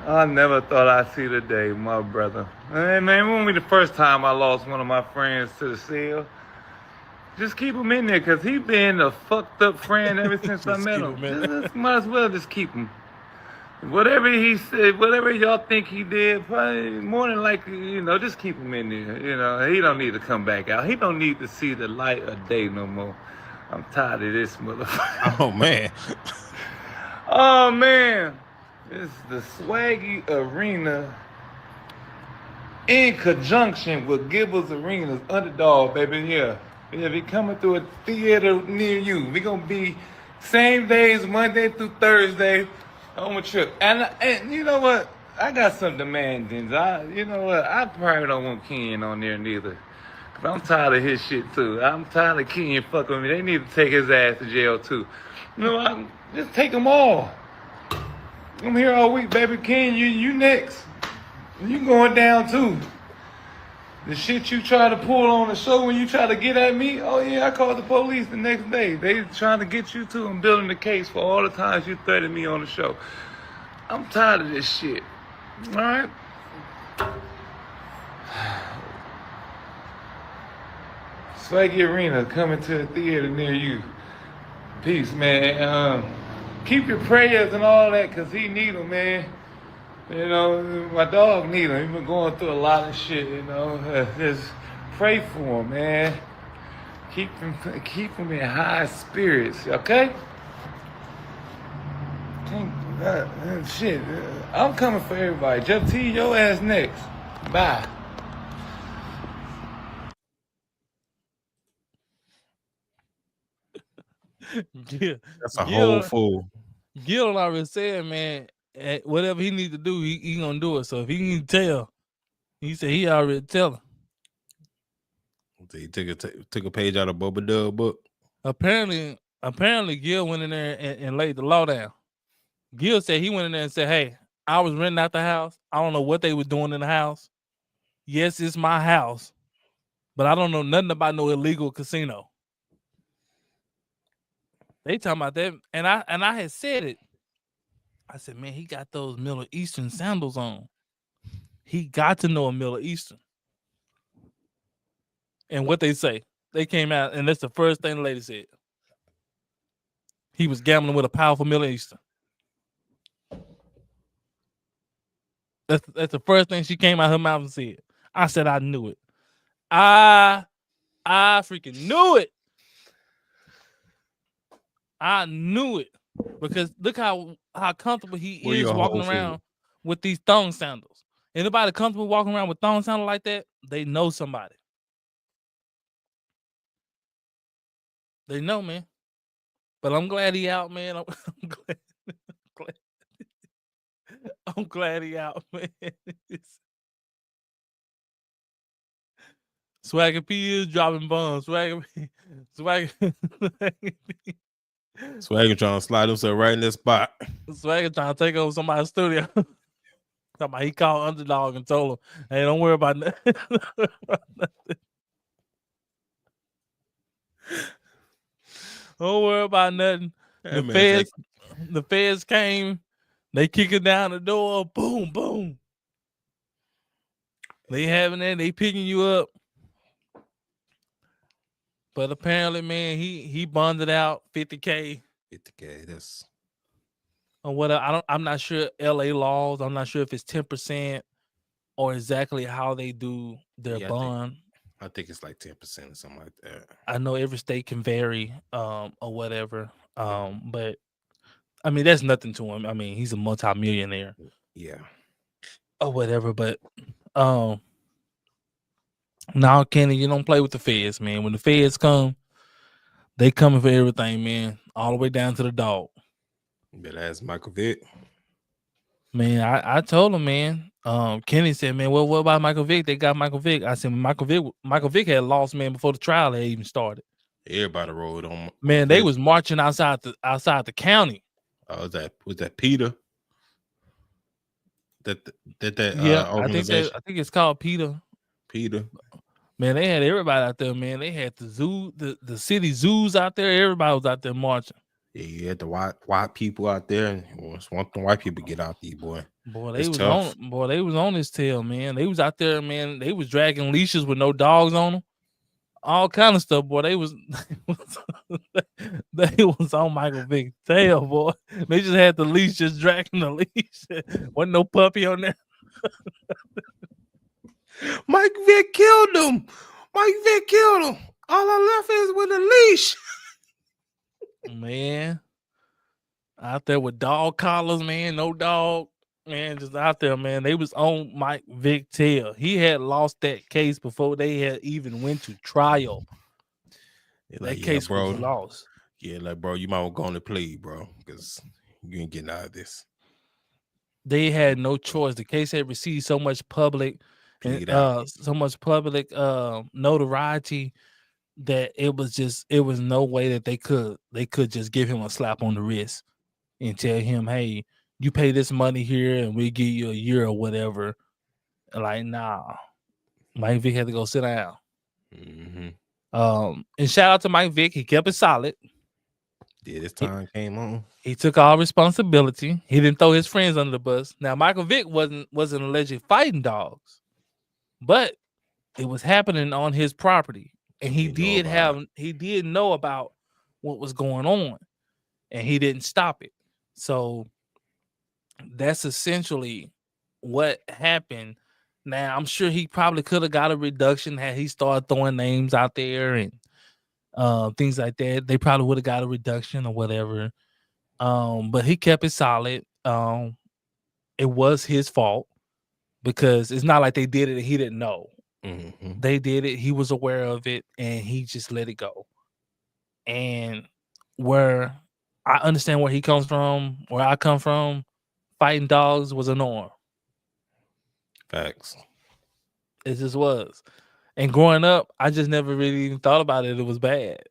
I never thought I'd see the day, my brother. Hey, man, it won't be the first time I lost one of my friends to the cell. Just keep him in there, because he been a fucked up friend ever since I met him. Just might as well just keep him. Whatever he said, whatever y'all think he did, probably more than likely, you know, just keep him in there. You know, he don't need to come back out. He don't need to see the light of day no more. I'm tired of this motherfucker. Oh, man. Oh, man. It's the Swaggy Arena in conjunction with Gilbert Arenas Underdog, baby. Yeah, we coming through a theater near you. We gonna be same days, Monday through Thursday, on a trip. And you know what? I got some demandings. You know what? I probably don't want Ken on there neither. Cause I'm tired of his shit too. I'm tired of Ken fucking with me. They need to take his ass to jail too. You know what? Just take them all. I'm here all week, baby. Ken, you next. You going down too. The shit you try to pull on the show when you try to get at me, oh yeah, I called the police the next day. They trying to get you too. I'm building the case for all the times you threatened me on the show. I'm tired of this shit. All right? Swaggy Arena coming to a theater near you. Peace, man. Keep your prayers and all that, because he need them, man. You know, my dog need him. He's been going through a lot of shit, you know. Just pray for him, man. Keep him in high spirits, okay? Shit, I'm coming for everybody. Jeff T, your ass next. Bye. That's a whole fool. Gil already said, man, whatever he needs to do, he gonna do it. So if he need to tell, he said he already tell him. He took a page out of Bubba Dub book. Apparently Gil went in there and laid the law down. Gil said he went in there and said, hey, I was renting out the house. I don't know what they were doing in the house. Yes, it's my house, but I don't know nothing about no illegal casino. They talking about that, and I had said it. I said, man, he got those Middle Eastern sandals on. He got to know a Middle Eastern. And what they say, they came out, and that's the first thing the lady said. He was gambling with a powerful Middle Eastern. That's the first thing she came out her mouth and said. I said I knew it. I freaking knew it. I knew it. Because look how comfortable he is walking around with these thong sandals. Anybody comfortable walking around with thong sandals like that, they know somebody. They know, man. But I'm glad he out, man. I'm glad he out, man. Swagger P is dropping bombs. Swagger Swagger trying to slide himself right in that spot. Swagger trying to take over somebody's studio. He called Underdog and told him, hey, don't worry about nothing. Don't worry about nothing. That man said, The feds came. They kicking down the door. Boom, boom. They having that. They picking you up. But apparently, man, he bonded out $50K. $50K. That's Or whatever. I'm not sure LA laws. I'm not sure if it's 10% or exactly how they do their bond. I think it's like 10% or something like that. I know every state can vary, or whatever. But I mean, that's nothing to him. I mean, he's a multimillionaire. Yeah. Or whatever. But now, Kenny, you don't play with the feds, man. When the feds come, they coming for everything, man. All the way down to the dog. Better ask Michael Vick. Man, I told him, man. Kenny said, man, well, what about Michael Vick? They got Michael Vick. I said, Michael Vick had lost, man, before the trial had even started. Everybody rolled on. Man, they was marching outside the county. Was that Peter? Yeah, I think it's called Peter. Man, they had everybody out there, man. They had the zoo, the city zoos out there. Everybody was out there marching. Yeah, you had the white people out there, and want the white people to get out there, boy. Boy, they was on his tail, man. They was out there, man. They was dragging leashes with no dogs on them. All kind of stuff, boy. They was on Michael Vick's tail, boy. They just had the leash, just dragging the leash. Wasn't no puppy on there. Mike Vick killed him. All I left is with a leash. Man, out there with dog collars, man. No dog, man. Just out there, man. They was on Mike Vick tail. He had lost that case before they had even went to trial. That case was lost. Yeah, like, bro, you might want to go on the plea, bro, because you ain't getting out of this. They had no choice. The case had received so much public notoriety that it was no way that they could just give him a slap on the wrist and tell him, hey, you pay this money here and we give you a year or whatever. Like, nah. Mike Vick had to go sit down. Mm-hmm. And shout out to Mike Vick. He kept it solid. Yeah, this time came on. He took all responsibility. He didn't throw his friends under the bus. Now, Michael Vick wasn't alleged fighting dogs, but it was happening on his property. And he did know about what was going on, and he didn't stop it. So that's essentially what happened. Now, I'm sure he probably could have got a reduction had he started throwing names out there and things like that. They probably would have got a reduction or whatever. But he kept it solid. It was his fault because it's not like they did it and he didn't know. Mm-hmm. They did it. He was aware of it, and he just let it go. And where I understand where he comes from, where I come from, fighting dogs was a norm. Facts. It just was. And growing up, I just never really even thought about it. It was bad.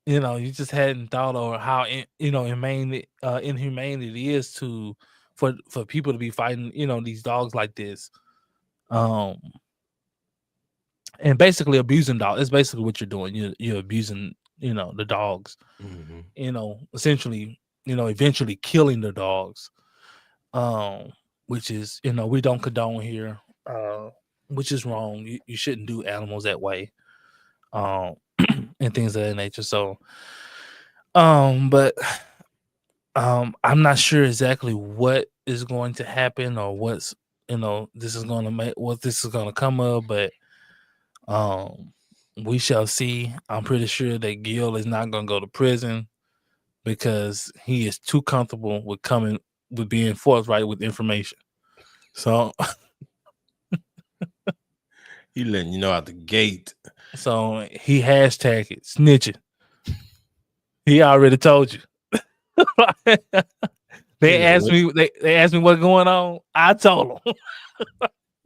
You know, you just hadn't thought of how inhumane it is for people to be fighting, these dogs like this. And basically abusing dogs. It's basically what you're doing. You're abusing, the dogs. Mm-hmm. Essentially, eventually killing the dogs. Which is, we don't condone here. Which is wrong. You shouldn't do animals that way. And things of that nature. So but I'm not sure exactly what is going to happen or what's this is going to come of, but we shall see. I'm pretty sure that Gil is not going to go to prison because he is too comfortable with being forthright with information. So he letting you know out the gate. So he hashtag it snitching. He already told you. They asked me what's going on. I told them.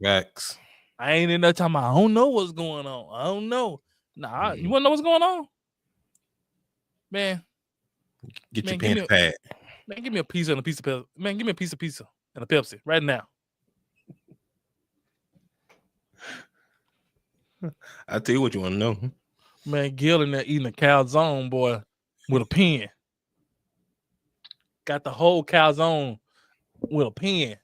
Facts. I ain't in there talking about, I don't know what's going on. I don't know. Nah, you want to know what's going on? Man. Get your pen and pad. Man, give me a pizza and a piece of Pepsi. Man, give me a piece of pizza and a Pepsi right now. I'll tell you what you want to know. Man, Gil in there eating a calzone, boy, with a pen. Got the whole calzone with a pen.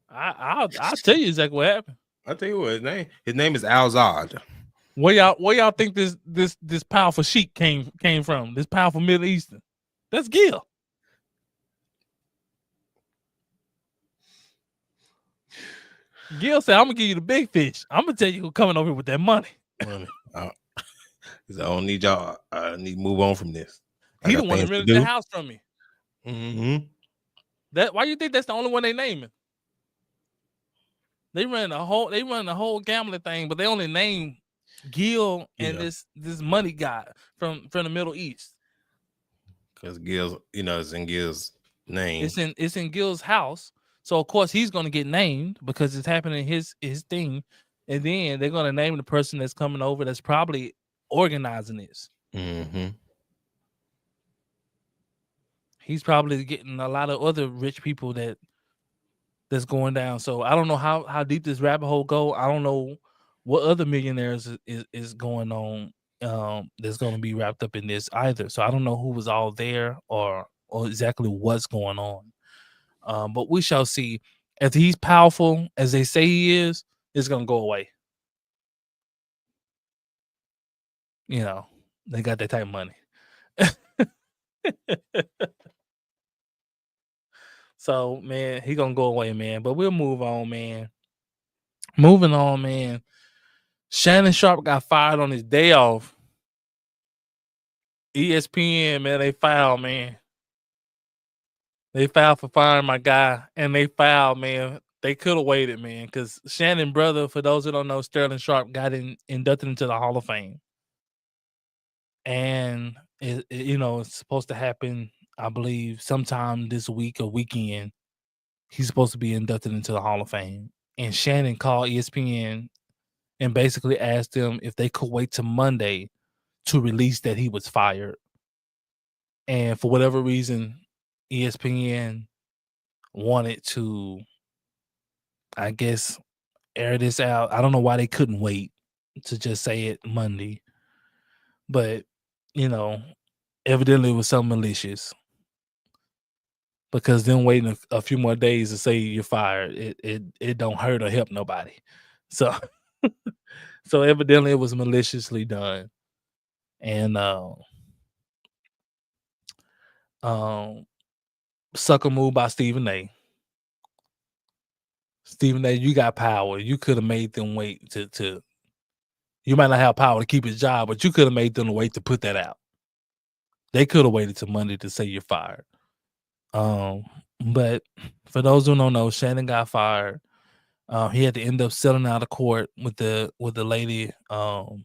I'll tell you exactly what happened. I'll tell you what his name. His name is Alzad. Where y'all think this powerful sheik came from? This powerful Middle Eastern. That's Gil. Gil said, "I'm gonna give you the big fish. I'm gonna tell you who's coming over here with that money." Money. I don't need y'all. I need to move on from this. He the one that rented the house from me. Mm-hmm. That why you think that's the only one they naming? They run the whole gambling thing, but they only name Gil and this money guy from the Middle East. Because Gil's, it's in Gil's name. It's in Gil's house. So of course he's gonna get named because it's happening his thing. And then they're gonna name the person that's coming over that's probably organizing this. Mm-hmm. He's probably getting a lot of other rich people that's going down. So I don't know how deep this rabbit hole go. I don't know what other millionaires is going on that's going to be wrapped up in this either. So I don't know who was all there or exactly what's going on. But we shall see. If he's powerful as they say he is, it's going to go away. They got that type of money. So, man, he going to go away, man. But we'll move on, man. Moving on, man. Shannon Sharpe got fired on his day off. ESPN, man, they filed, man. They filed for firing my guy, and they filed, man. They could have waited, man, because Shannon brother, for those who don't know, Sterling Sharpe got inducted into the Hall of Fame. And, it's supposed to happen, I believe, sometime this week or weekend. He's supposed to be inducted into the Hall of Fame. And Shannon called ESPN and basically asked them if they could wait till Monday to release that he was fired. And for whatever reason, ESPN wanted to, I guess, air this out. I don't know why they couldn't wait to just say it Monday. But, evidently it was something malicious. Because then waiting a few more days to say you're fired, it don't hurt or help nobody. So so evidently it was maliciously done. And sucker move by Stephen A. Stephen A, you got power. You could have made them wait to you might not have power to keep his job, but you could have made them wait to put that out. They could have waited till Monday to say you're fired. But for those who don't know, Shannon got fired. He had to end up settling out of court with the lady who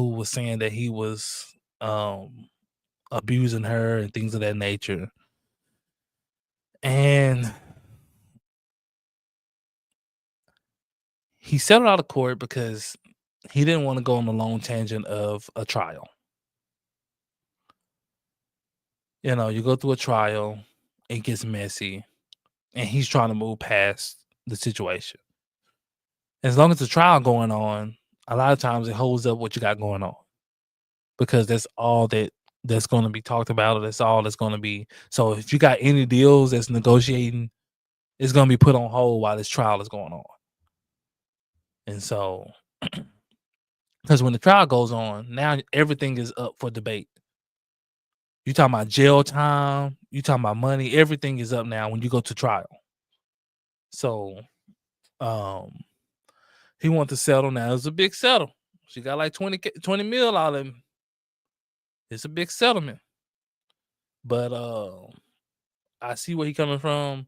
was saying that he was abusing her and things of that nature. And he settled out of court because he didn't want to go on the long tangent of a trial. You go through a trial, it gets messy, and he's trying to move past the situation. As long as the trial going on, a lot of times it holds up what you got going on because that's all that's going to be talked about, or that's all that's going to be. So if you got any deals that's negotiating, it's going to be put on hold while this trial is going on. And so, because when the trial goes on, now everything is up for debate. You talking about jail time, you talking about money, everything is up now when you go to trial. So, he wanted to settle now. It was a big settle. She got like 20 mil out of him. It's a big settlement. But I see where he coming from.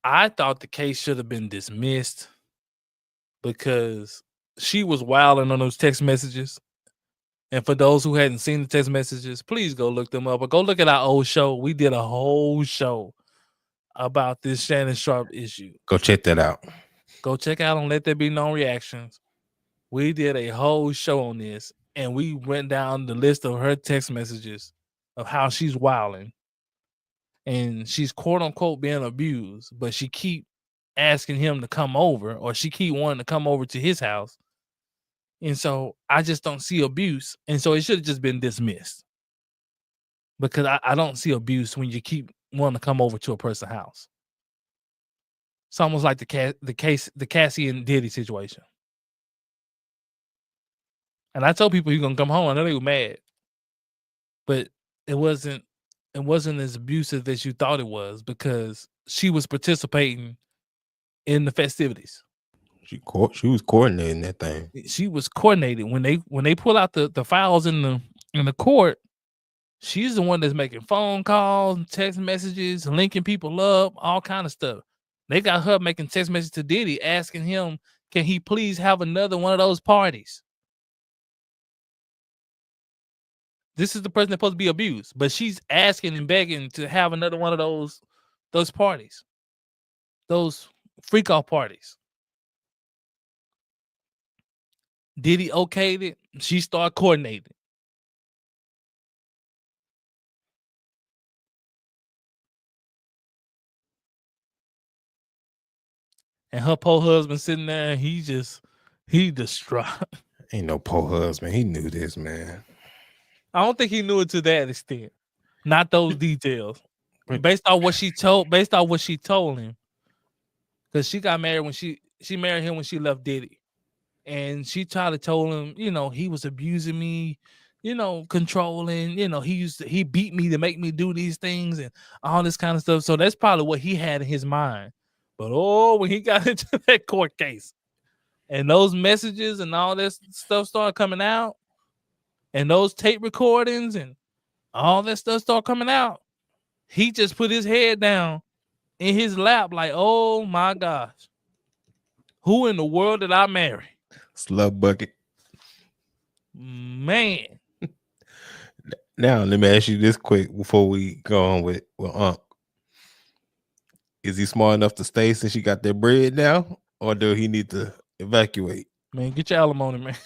I thought the case should have been dismissed because she was wilding on those text messages. And for those who hadn't seen the text messages, please go look them up or go look at our old show. We did a whole show about this Shannon Sharpe issue. Go check that out. Go check out on Let There Be No Reactions. We did a whole show on this, and we went down the list of her text messages of how she's wilding. And she's quote unquote being abused, but she keep asking him to come over, or she keep wanting to come over to his house. And so I just don't see abuse. And so it should have just been dismissed. Because I don't see abuse when you keep wanting to come over to a person's house. It's almost like the Cassie and Diddy situation. And I told people you're gonna come home. I know they were mad. But it wasn't as abusive as you thought it was because she was participating in the festivities. She was coordinating that thing. She was coordinating when they pull out the files in the court. She's the one that's making phone calls, text messages, linking people up, all kind of stuff. They got her making text messages to Diddy asking him, can he please have another one of those parties? This is the person that's supposed to be abused, but she's asking and begging to have another one of those parties, those freak off parties. Diddy okayed it. She started coordinating. And her poor husband sitting there, and he distraught. Ain't no poor husband. He knew this, man. I don't think he knew it to that extent. Not those details. Based on what she told him. Because she got married when she married him when she left Diddy. And she tried to tell him, he was abusing me, controlling, he beat me to make me do these things and all this kind of stuff. So that's probably what he had in his mind. But when he got into that court case and those messages and all this stuff started coming out and those tape recordings and all that stuff started coming out, he just put his head down in his lap like, oh my gosh, who in the world did I marry? Slug bucket. Man. Now, let me ask you this quick before we go on with Unc. Is he smart enough to stay since she got their bread now? Or do he need to evacuate? Man, get your alimony, man.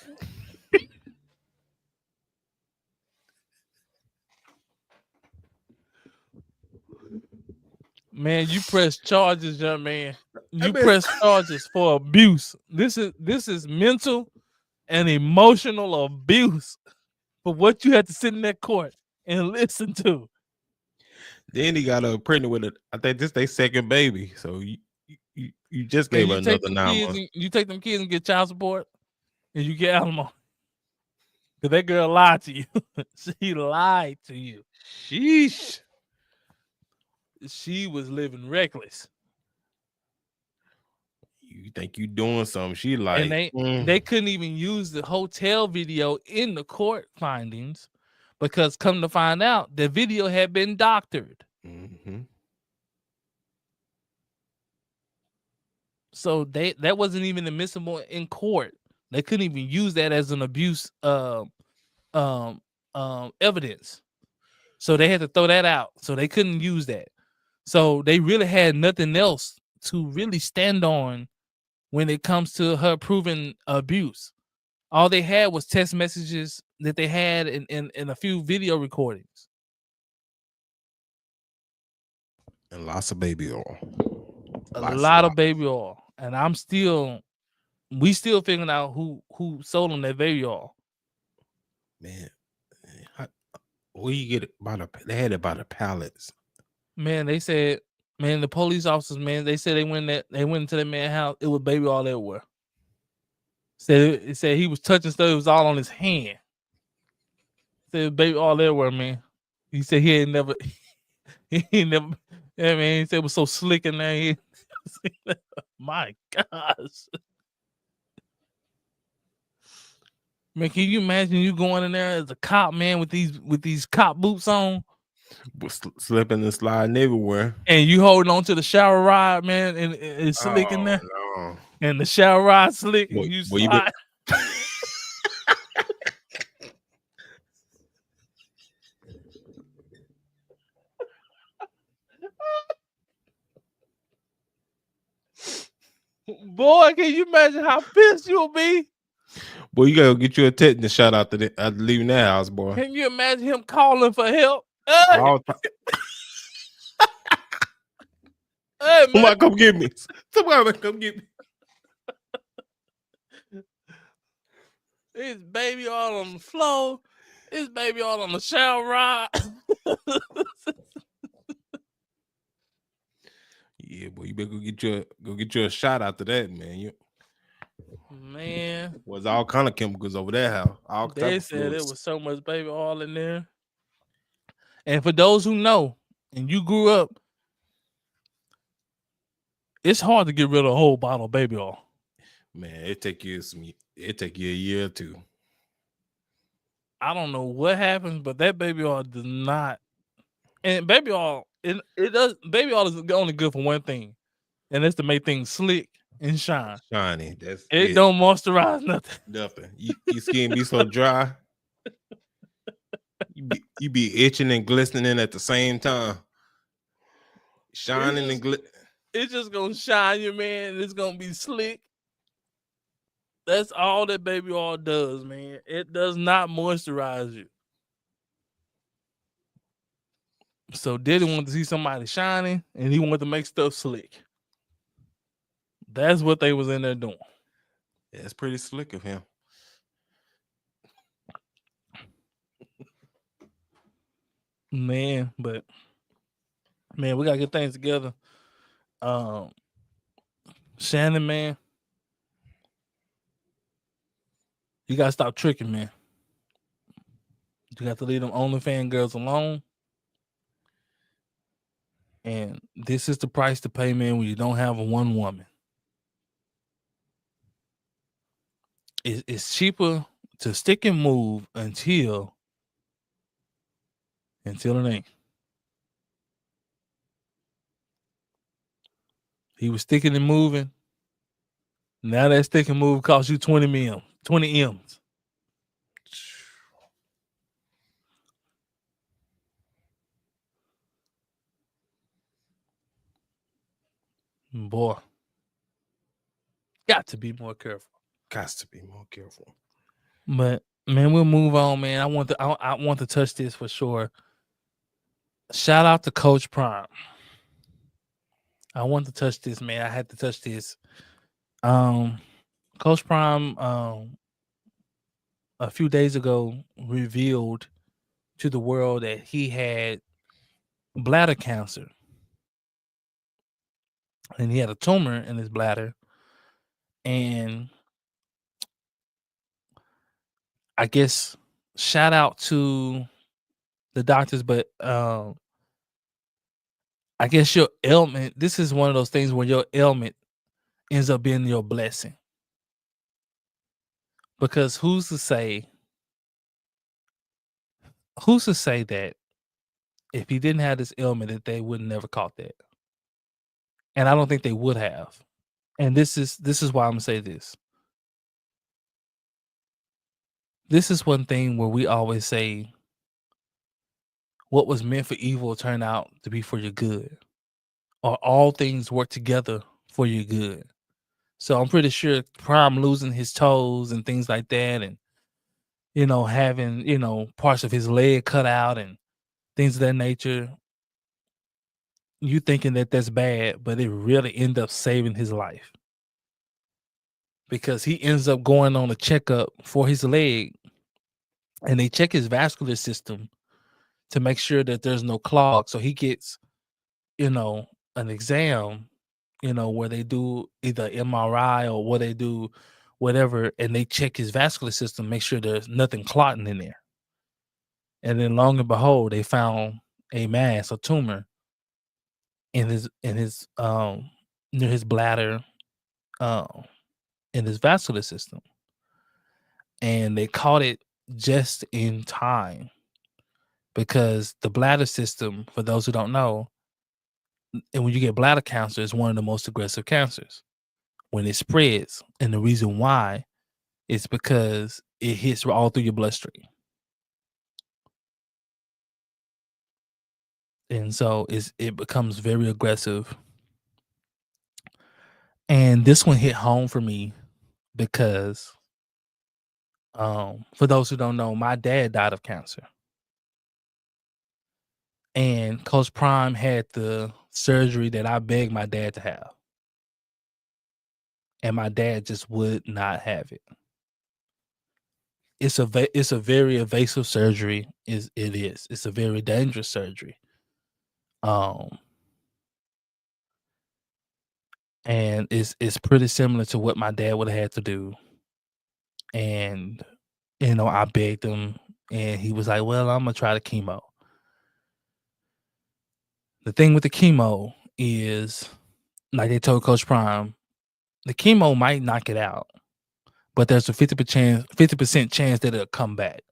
Man, you press charges, young man. You press charges for abuse. This is mental and emotional abuse for what you had to sit in that court and listen to. Then he got her pregnant with I think this their second baby. So you just gave her another 9 months. You take them kids and get child support and you get alimony. Because that girl lied to you. She lied to you. Sheesh. She was living reckless. You think you doing something? She like, and they couldn't even use the hotel video in the court findings because come to find out the video had been doctored. Mm-hmm. So that wasn't even admissible in court. They couldn't even use that as an abuse evidence. So they had to throw that out. So they couldn't use that. So they really had nothing else to really stand on when it comes to her proving abuse. All they had was text messages that they had in a few video recordings. And lots of baby oil. A lot of baby oil. And we still figuring out who sold them that baby oil. Man, where you get it? They had it by the pallets. Man, they said, the police officers, man, they said they went into that man's house. It was baby oil everywhere. It said he was touching stuff. It was all on his hand. Said baby oil everywhere, man. He said he ain't never. Yeah, man. He said it was so slick in there. My gosh. Man, can you imagine you going in there as a cop, man, with these cop boots on? Slipping and sliding everywhere. And you holding on to the shower rod, man, and it's slick in there. No. And the shower rod slick, and you slide. Boy, can you imagine how pissed you'll be? Boy, you gotta get you a tetanus shot after leaving that house, boy. Can you imagine him calling for help? Hey, somebody come get me. Somebody come get me. It's baby all on the floor. It's baby all on the shower rod. Yeah, boy, you better go get you a shot after that, man. You Man, was all kind of chemicals over that house. All type they of said it fluids. was so much baby oil in there. And for those who know, and you grew up, it's hard to get rid of a whole bottle of baby oil. Man, it take you a year or two. I don't know what happens, but that baby oil does not. And baby oil, it does. Baby oil is only good for one thing, and that's to make things slick and shine. Shiny. That's It don't moisturize nothing. nothing. Your skin be so dry. You be itching and glistening at the same time. Shining and glistening. It's just gonna shine you, man. It's gonna be slick. That's all that baby oil does, man. It does not moisturize you. So Diddy wanted to see somebody shining, and he wanted to make stuff slick. That's what they was in there doing. Yeah, it's pretty slick of him. Man, but man, we gotta get things together. Shannon, man, you gotta stop tricking, man. You got to leave them OnlyFans girls alone. And this is the price to pay, man, when you don't have a one woman. It's cheaper to stick and move until it ain't. He was sticking and moving. Now that stick and move costs you 20 M's. Boy, got to be more careful. Got to be more careful. But man, we'll move on, man. I want to touch this for sure. Shout out to Coach Prime. I want to touch this, man. I had to touch this. Coach Prime, a few days ago, revealed to the world that he had bladder cancer. And he had a tumor in his bladder. And I guess shout out to the doctors, but I guess your ailment, this is one of those things where your ailment ends up being your blessing. Because who's to say that if he didn't have this ailment that they would never caught that? And I don't think they would have. And this is why I'm gonna say this. This is one thing where we always say what was meant for evil turned out to be for your good. Or all things work together for your good. So I'm pretty sure Prime losing his toes and things like that, and having parts of his leg cut out and things of that nature, you thinking that that's bad, but it really ended up saving his life. Because he ends up going on a checkup for his leg, and they check his vascular system to make sure that there's no clog. So he gets, an exam, where they do either MRI or what they do, whatever, and they check his vascular system, make sure there's nothing clotting in there. And then long and behold, they found a mass, a tumor in his near his bladder, in his vascular system. And they caught it just in time, because the bladder system, for those who don't know, and when you get bladder cancer, it's one of the most aggressive cancers when it spreads. And the reason why is because it hits all through your bloodstream. And so it becomes very aggressive. And this one hit home for me because, for those who don't know, my dad died of cancer. And Coach Prime had the surgery that I begged my dad to have. And my dad just would not have it. it's a very invasive surgery. It's a very dangerous surgery. And it's pretty similar to what my dad would have had to do. And I begged him, and he was like, "Well, I'm gonna try the chemo." The thing with the chemo is, like they told Coach Prime, the chemo might knock it out, but there's a 50% chance that it'll come back.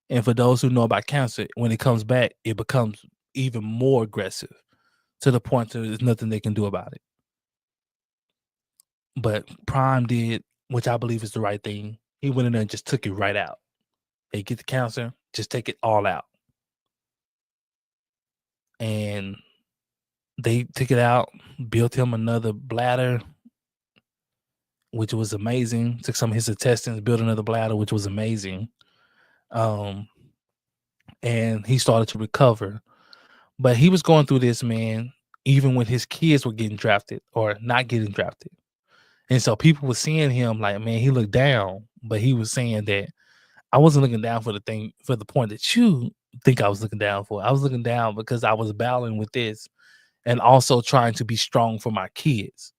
And for those who know about cancer, when it comes back, it becomes even more aggressive to the point that there's nothing they can do about it. But Prime did, which I believe is the right thing. He went in there and just took it right out. Hey, get the cancer, just take it all out. And they took it out, built him another bladder, which was amazing. Took some of his intestines, built another bladder, which was amazing. And he started to recover. But he was going through this, man, even when his kids were getting drafted or not getting drafted. And so people were seeing him like, man, he looked down, but he was saying that I wasn't looking down for the point that you think I was looking down for. I was looking down because I was battling with this and also trying to be strong for my kids,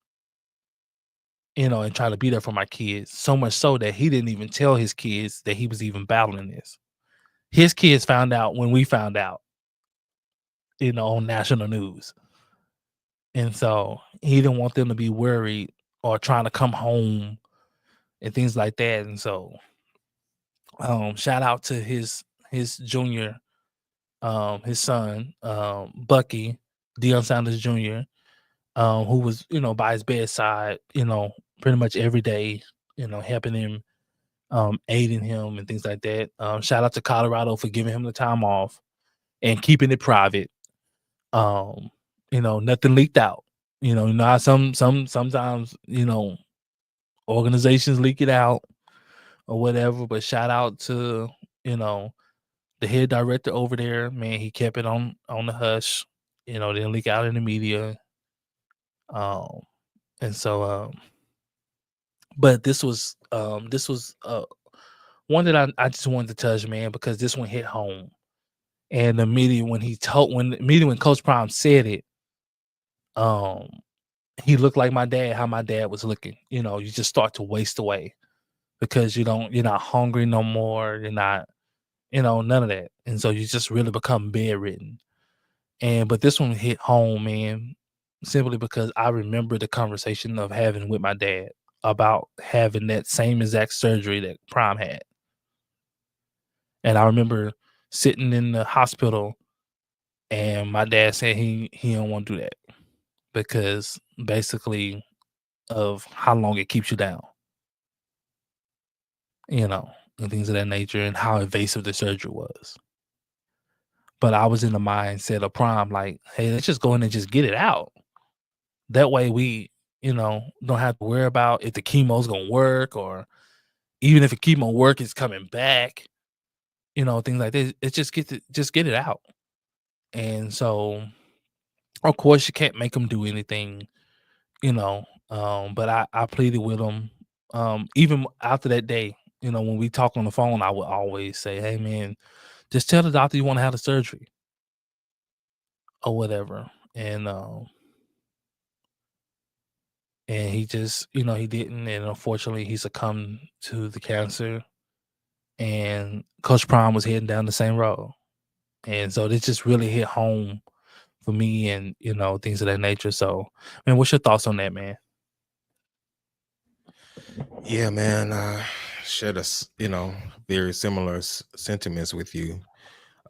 and try to be there for my kids. So much so that he didn't even tell his kids that he was even battling this. His kids found out when we found out, on national news. And so he didn't want them to be worried or trying to come home and things like that. And so shout out to his junior, his son, Bucky, Deion Sanders Jr., who was, by his bedside, pretty much every day, helping him, aiding him and things like that. Shout out to Colorado for giving him the time off and keeping it private. Nothing leaked out. How sometimes, organizations leak it out or whatever, but shout out to, the head director over there, man. He kept it on the hush, didn't leak out in the media. And so, but this was one that I just wanted to touch, man, because this one hit home. And immediately when Coach Prime said it, he looked like my dad, how my dad was looking. You just start to waste away because you're not hungry no more. You're not, none of that. And so you just really become bedridden. But this one hit home, man, simply because I remember the conversation of having with my dad about having that same exact surgery that Prime had. And I remember sitting in the hospital and my dad said he don't want to do that because basically of how long it keeps you down, and things of that nature and how invasive the surgery was. But I was in the mindset of Prime, like, hey, let's just go in and just get it out. That way we, don't have to worry about if the chemo's gonna work, or even if the chemo work is coming back, things like this. It's just get it out. And so, of course, you can't make them do anything, but I pleaded with him. Even after that day, when we talk on the phone, I would always say, hey, man, just tell the doctor you want to have the surgery or whatever. And he just, he didn't. And unfortunately, he succumbed to the cancer. And Coach Prime was heading down the same road. And so this just really hit home for me and, things of that nature. So, man, what's your thoughts on that, man? Yeah, man, shared us, very similar sentiments with you,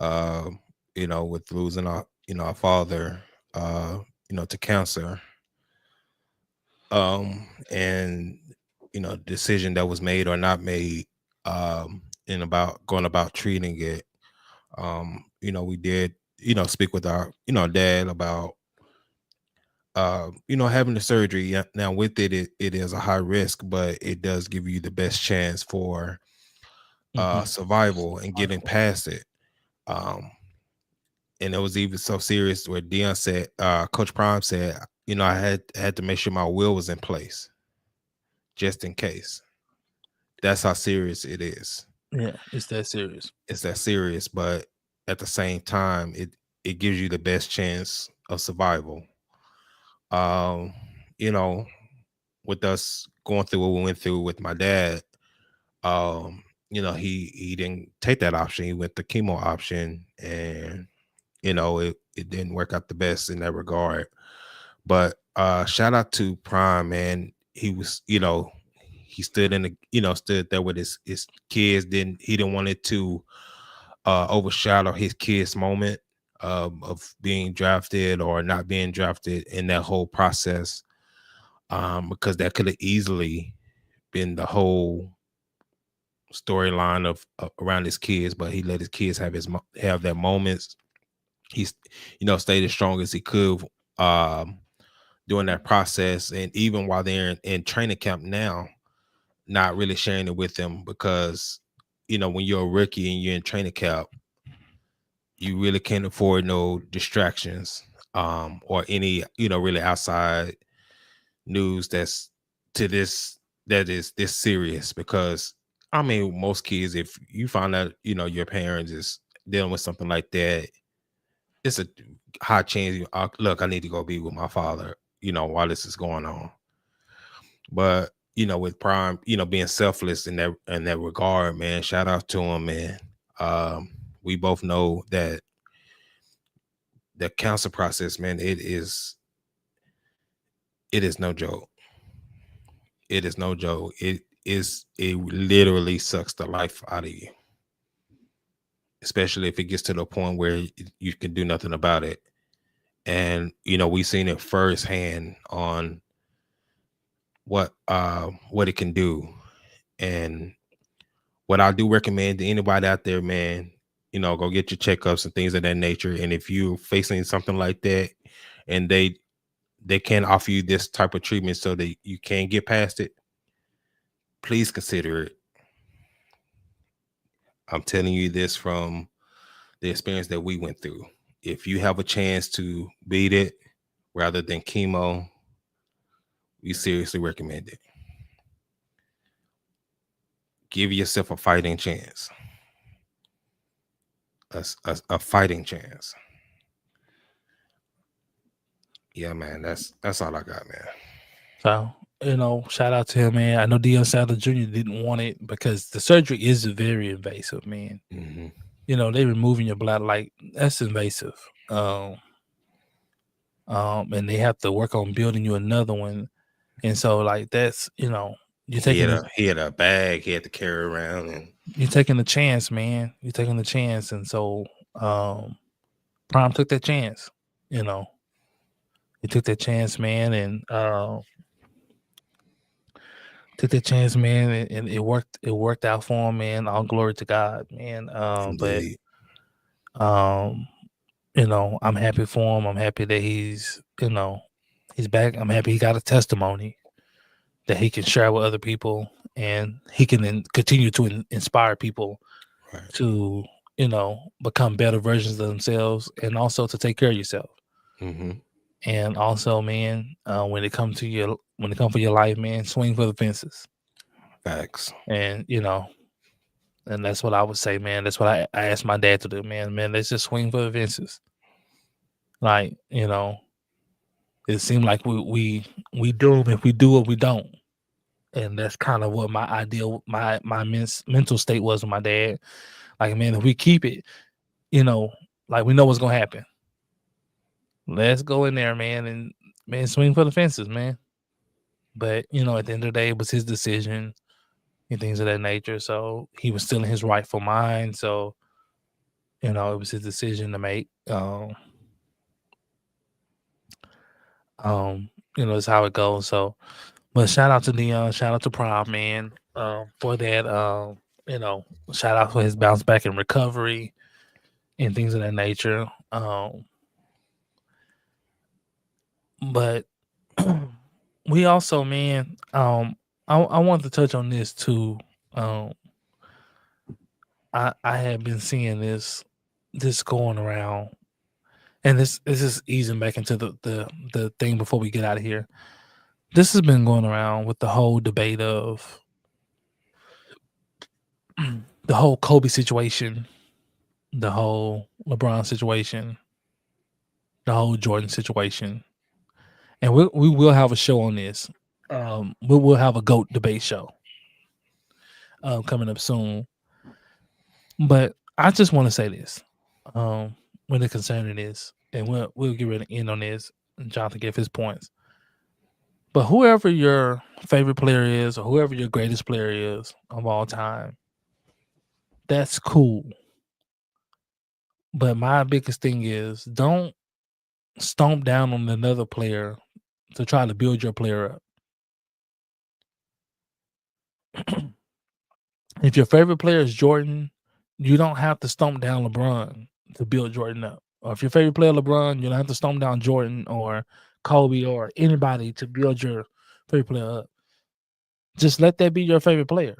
with losing our father, to cancer, and, decision that was made or not made, in about going about treating it. We did, speak with our, dad about, having the surgery. Now with it is a high risk, but it does give you the best chance for survival and getting past it. And it was even so serious where Deion said, Coach Prime said, I had to make sure my will was in place just in case. That's how serious it is. Yeah, it's that serious. It's that serious, but at the same time, it gives you the best chance of survival. Um, you know, with us going through what we went through with my dad, he didn't take that option. He went the chemo option, and it didn't work out the best in that regard. But shout out to Prime, man. He was, he stood stood there with his kids. He didn't want it to overshadow his kids' moment of being drafted or not being drafted in that whole process. Because that could have easily been the whole storyline of around his kids, but he let his kids have their moments. He's stayed as strong as he could during that process, and even while they're in training camp now, not really sharing it with them, because when you're a rookie and you're in training camp, you really can't afford no distractions or any really outside news that is this serious. Because I mean, most kids, if you find out your parents is dealing with something like that, it's a high chance look, I need to go be with my father while this is going on. But with Prime being selfless in that regard, man, shout out to him, man. We both know that the cancer process, man, it is no joke. It is no joke. It literally sucks the life out of you, especially if it gets to the point where you can do nothing about it. And we've seen it firsthand on what it can do. And what I do recommend to anybody out there, man, go get your checkups and things of that nature. And if you're facing something like that and they can't offer you this type of treatment so that you can get past it, please consider it. I'm telling you this from the experience that we went through. If you have a chance to beat it rather than chemo, we seriously recommend it. Give yourself a fighting chance. A fighting chance. Yeah, man, that's all I got, man. So, shout out to him, man. I know Deion Sanders Jr. didn't want it because the surgery is very invasive, man. Mm-hmm. They removing your bladder, like that's invasive. And they have to work on building you another one. And so like that's, you're taking he had a bag he had to carry around, and you're taking the chance, man. You're taking the chance. And so Prime took that chance, He took that chance, man, and took that chance, man, and it worked out for him, man. All glory to God, man. indeed. I'm happy for him. I'm happy that he's back. I'm happy he got a testimony that he can share with other people, and he can then continue to inspire people to, become better versions of themselves, and also to take care of yourself. Mm-hmm. And also, man, when it comes for your life, man, swing for the fences. Facts. And and that's what I would say, man. That's what I asked my dad to do, man. Man, let's just swing for the fences. Like, it seemed like we doomed if we do or we don't. And that's kind of what my ideal, my mental state was with my dad. Like, man, if we keep it, like we know what's gonna happen. Let's go in there, man, and man, swing for the fences, man. But at the end of the day, it was his decision and things of that nature. So he was still in his rightful mind. So, it was his decision to make. It's how it goes. So, but shout out to Dion, shout out to Prime, man, for that. Shout out for his bounce back and recovery and things of that nature. But we also, man, I want to touch on this too. I have been seeing this going around, and this is easing back into the thing before we get out of here. This has been going around with the whole debate of the whole Kobe situation, the whole LeBron situation, the whole Jordan situation, and we will have a show on this. We will have a GOAT debate show coming up soon. But I just want to say this when it concerning this, and we'll get ready to end on this, and Jonathan gave his points. But whoever your favorite player is, or whoever your greatest player is of all time, that's cool. But my biggest thing is don't stomp down on another player to try to build your player up. If your favorite player is Jordan, you don't have to stomp down LeBron to build Jordan up. Or if your favorite player LeBron, you don't have to stomp down Jordan or Kobe or anybody to build your favorite player up. Just let that be your favorite player.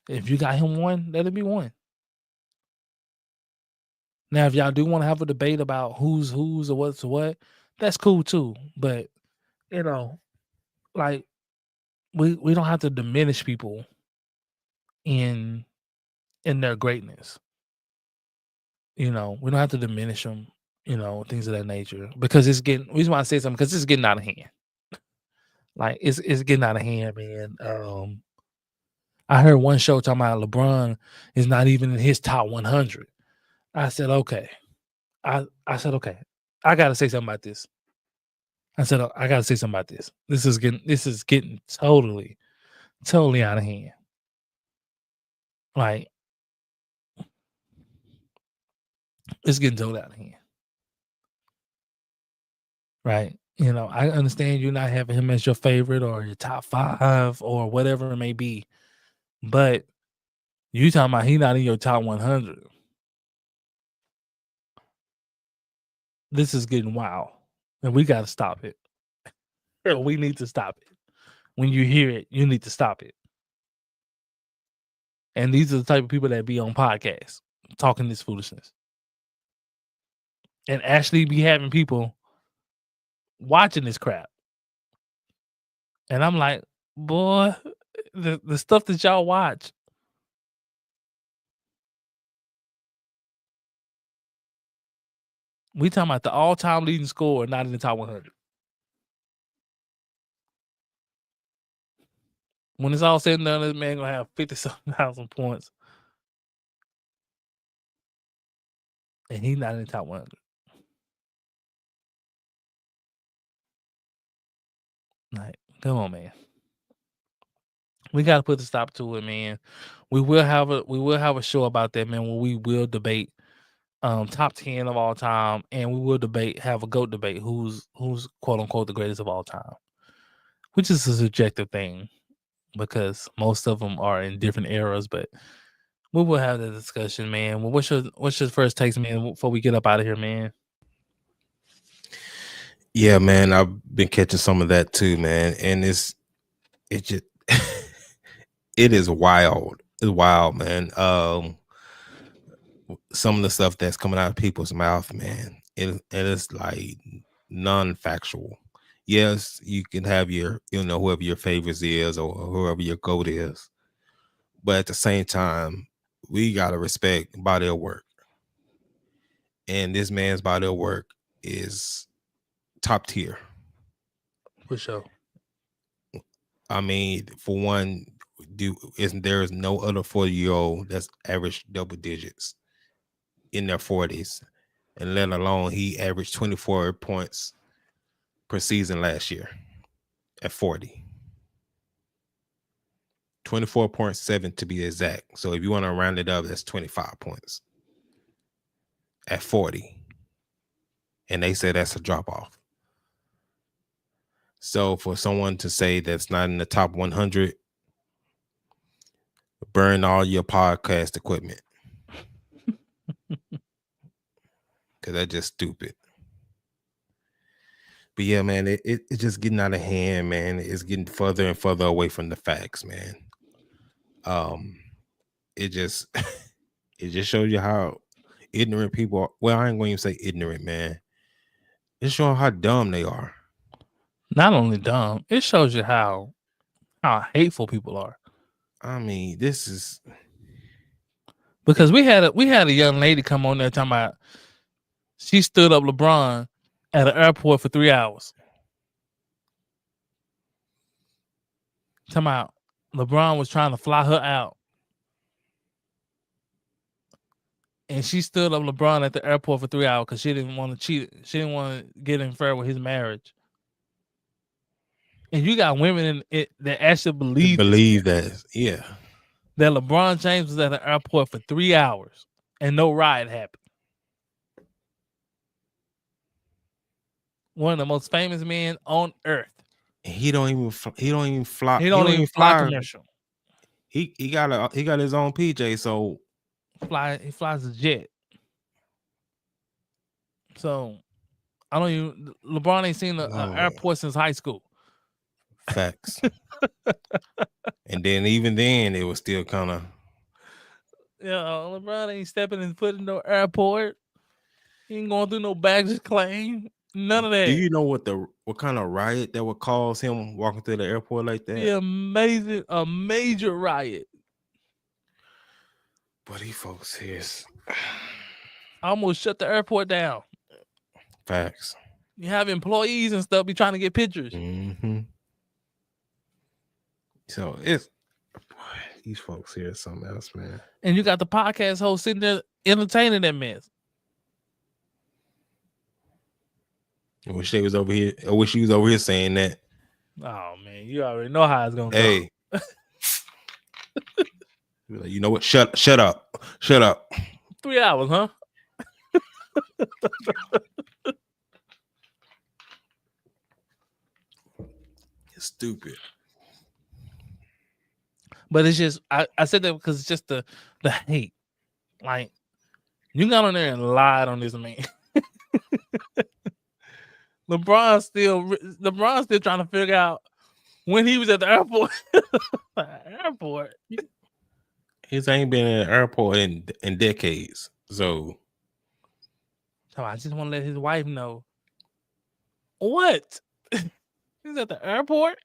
If you got him one, let it be one. Now, if y'all do want to have a debate about who's or what's what, that's cool too. But you know, like we don't have to diminish people in their greatness. You know, we don't have to diminish them. You know, things of that nature, because it's getting. Reason why I say something, because it's getting out of hand. Like it's getting out of hand, man. I heard one show talking about LeBron is not even in his top 100. I said, okay. I said, okay. I gotta say something about this. I said, I gotta say something about this. This is getting totally out of hand. Like it's getting totally out of hand. Right. You know, I understand you not having him as your favorite or your top 5 or whatever it may be, but you talking about he not in your top 100. This is getting wild, and we got to stop it. We need to stop it. When you hear it, you need to stop it. And these are the type of people that be on podcasts talking this foolishness, and actually be having people watching this crap. And I'm like, boy, the stuff that y'all watch. We talking about the all-time leading scorer, not in the top 100. When it's all said and done, this man gonna have 50,000 points, and he's not in the top 100. Like, come on, man. We gotta put a stop to it, man. We will have a show about that, man, where we will debate top 10 of all time, and we will have a GOAT debate, who's quote unquote the greatest of all time, which is a subjective thing because most of them are in different eras. But we will have the discussion, man. Well, what's your first takes, man, before we get up out of here, man? Yeah, man, I've been catching some of that too, man, and it just it is wild. It's wild, man. Some of the stuff that's coming out of people's mouth, man, it is like non-factual. Yes, you can have your, whoever your favorites is or whoever your GOAT is, but at the same time, we gotta respect body of work, and this man's body of work is top tier. For sure. I mean, for one, there is no other 40-year-old that's averaged double digits in their 40s, and let alone he averaged 24 points per season last year at 40. 24.7 to be exact. So if you want to round it up, that's 25 points at 40. And they say that's a drop off. So for someone to say that's not in the top 100, burn all your podcast equipment. Because that's just stupid. But yeah, man, it's just getting out of hand, man. It's getting further and further away from the facts, man. It just shows you how ignorant people are. Well, I ain't going to say ignorant, man. It's showing how dumb they are. Not only dumb, it shows you how how hateful people are. I mean, this is Because we had a young lady come on there talking about she stood up LeBron at an airport for 3 hours. Talking about LeBron was trying to fly her out. And she stood up LeBron at the airport for 3 hours because she didn't want to cheat. She didn't want to get interfered with his marriage. And you got women in it that actually believe that. Yeah. that LeBron James was at the airport for 3 hours and no riot happened. One of the most famous men on earth. He don't even fly. He don't even fly commercial. He got his own PJ, so he flies a jet. So LeBron ain't seen an airport since high school. Facts. And then even then it was still kind of LeBron ain't stepping his foot in no airport. He ain't going through no baggage claim. None of that. Do you know what kind of riot that would cause him walking through the airport like that? Yeah, a major riot. But these folks here almost shut the airport down. Facts. You have employees and stuff be trying to get pictures. Mm-hmm. So these folks here is something else, man. And you got the podcast host sitting there entertaining that mess. I wish they was over here. I wish he was over here saying that. Oh man, you already know how it's gonna go. Hey. You know what? Shut up. 3 hours, huh? It's stupid. But it's just I said that because it's just the hate. Like you got on there and lied on this man. LeBron's still trying to figure out when he was at the airport. Airport. He's ain't been in an airport in decades. So I just want to let his wife know. What? He's at the airport?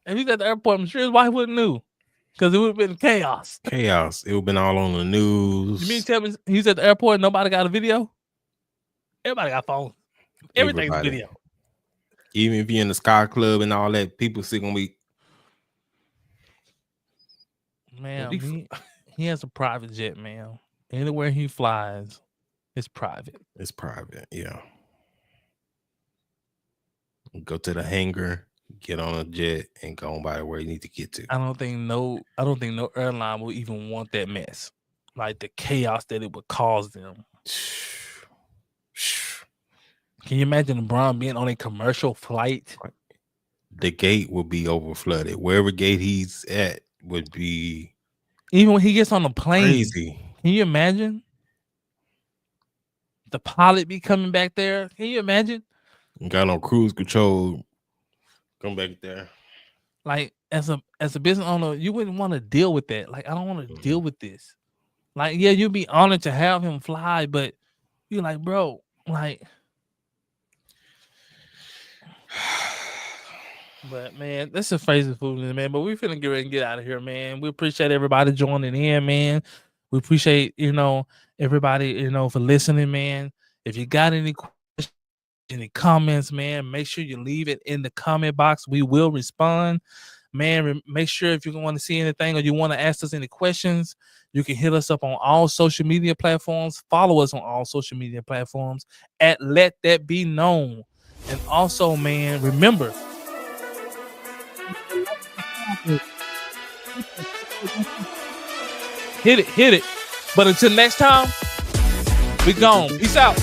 If he's at the airport, I'm sure his wife wouldn't know. Because it would have been chaos. It would have been all on the news. You mean tell me he's at the airport and nobody got a video? Everybody got phones. Everything's video. Even if you're in the Sky Club and all that, people still gonna be. Man, he has a private jet, man. Anywhere he flies, it's private. It's private, yeah. Go to the hangar, get on a jet, and go on by where you need to get to. I don't think no airline will even want that mess. Like the chaos that it would cause them. Can you imagine LeBron being on a commercial flight? The gate will be over flooded. Wherever gate he's at would be. Even when he gets on the plane. Crazy. Can you imagine? The pilot be coming back there. Can you imagine? Got on cruise control. Come back there. Like as a business owner, you wouldn't want to deal with that. Like I don't want to deal with this. Like yeah, you'd be honored to have him fly, but you're like, bro, like. But man, that's a phrase of foolishness, man. But we finna get ready and get out of here, man. We appreciate everybody joining in, man. We appreciate everybody for listening, man. If you got any questions, any comments, man, make sure you leave it in the comment box. We will respond, man. Make sure if you want to see anything or you want to ask us any questions, you can hit us up on all social media platforms. Follow us on all social media platforms at Let That Be Known. And also, man, remember. Hit it. But until next time, we gone. Peace out.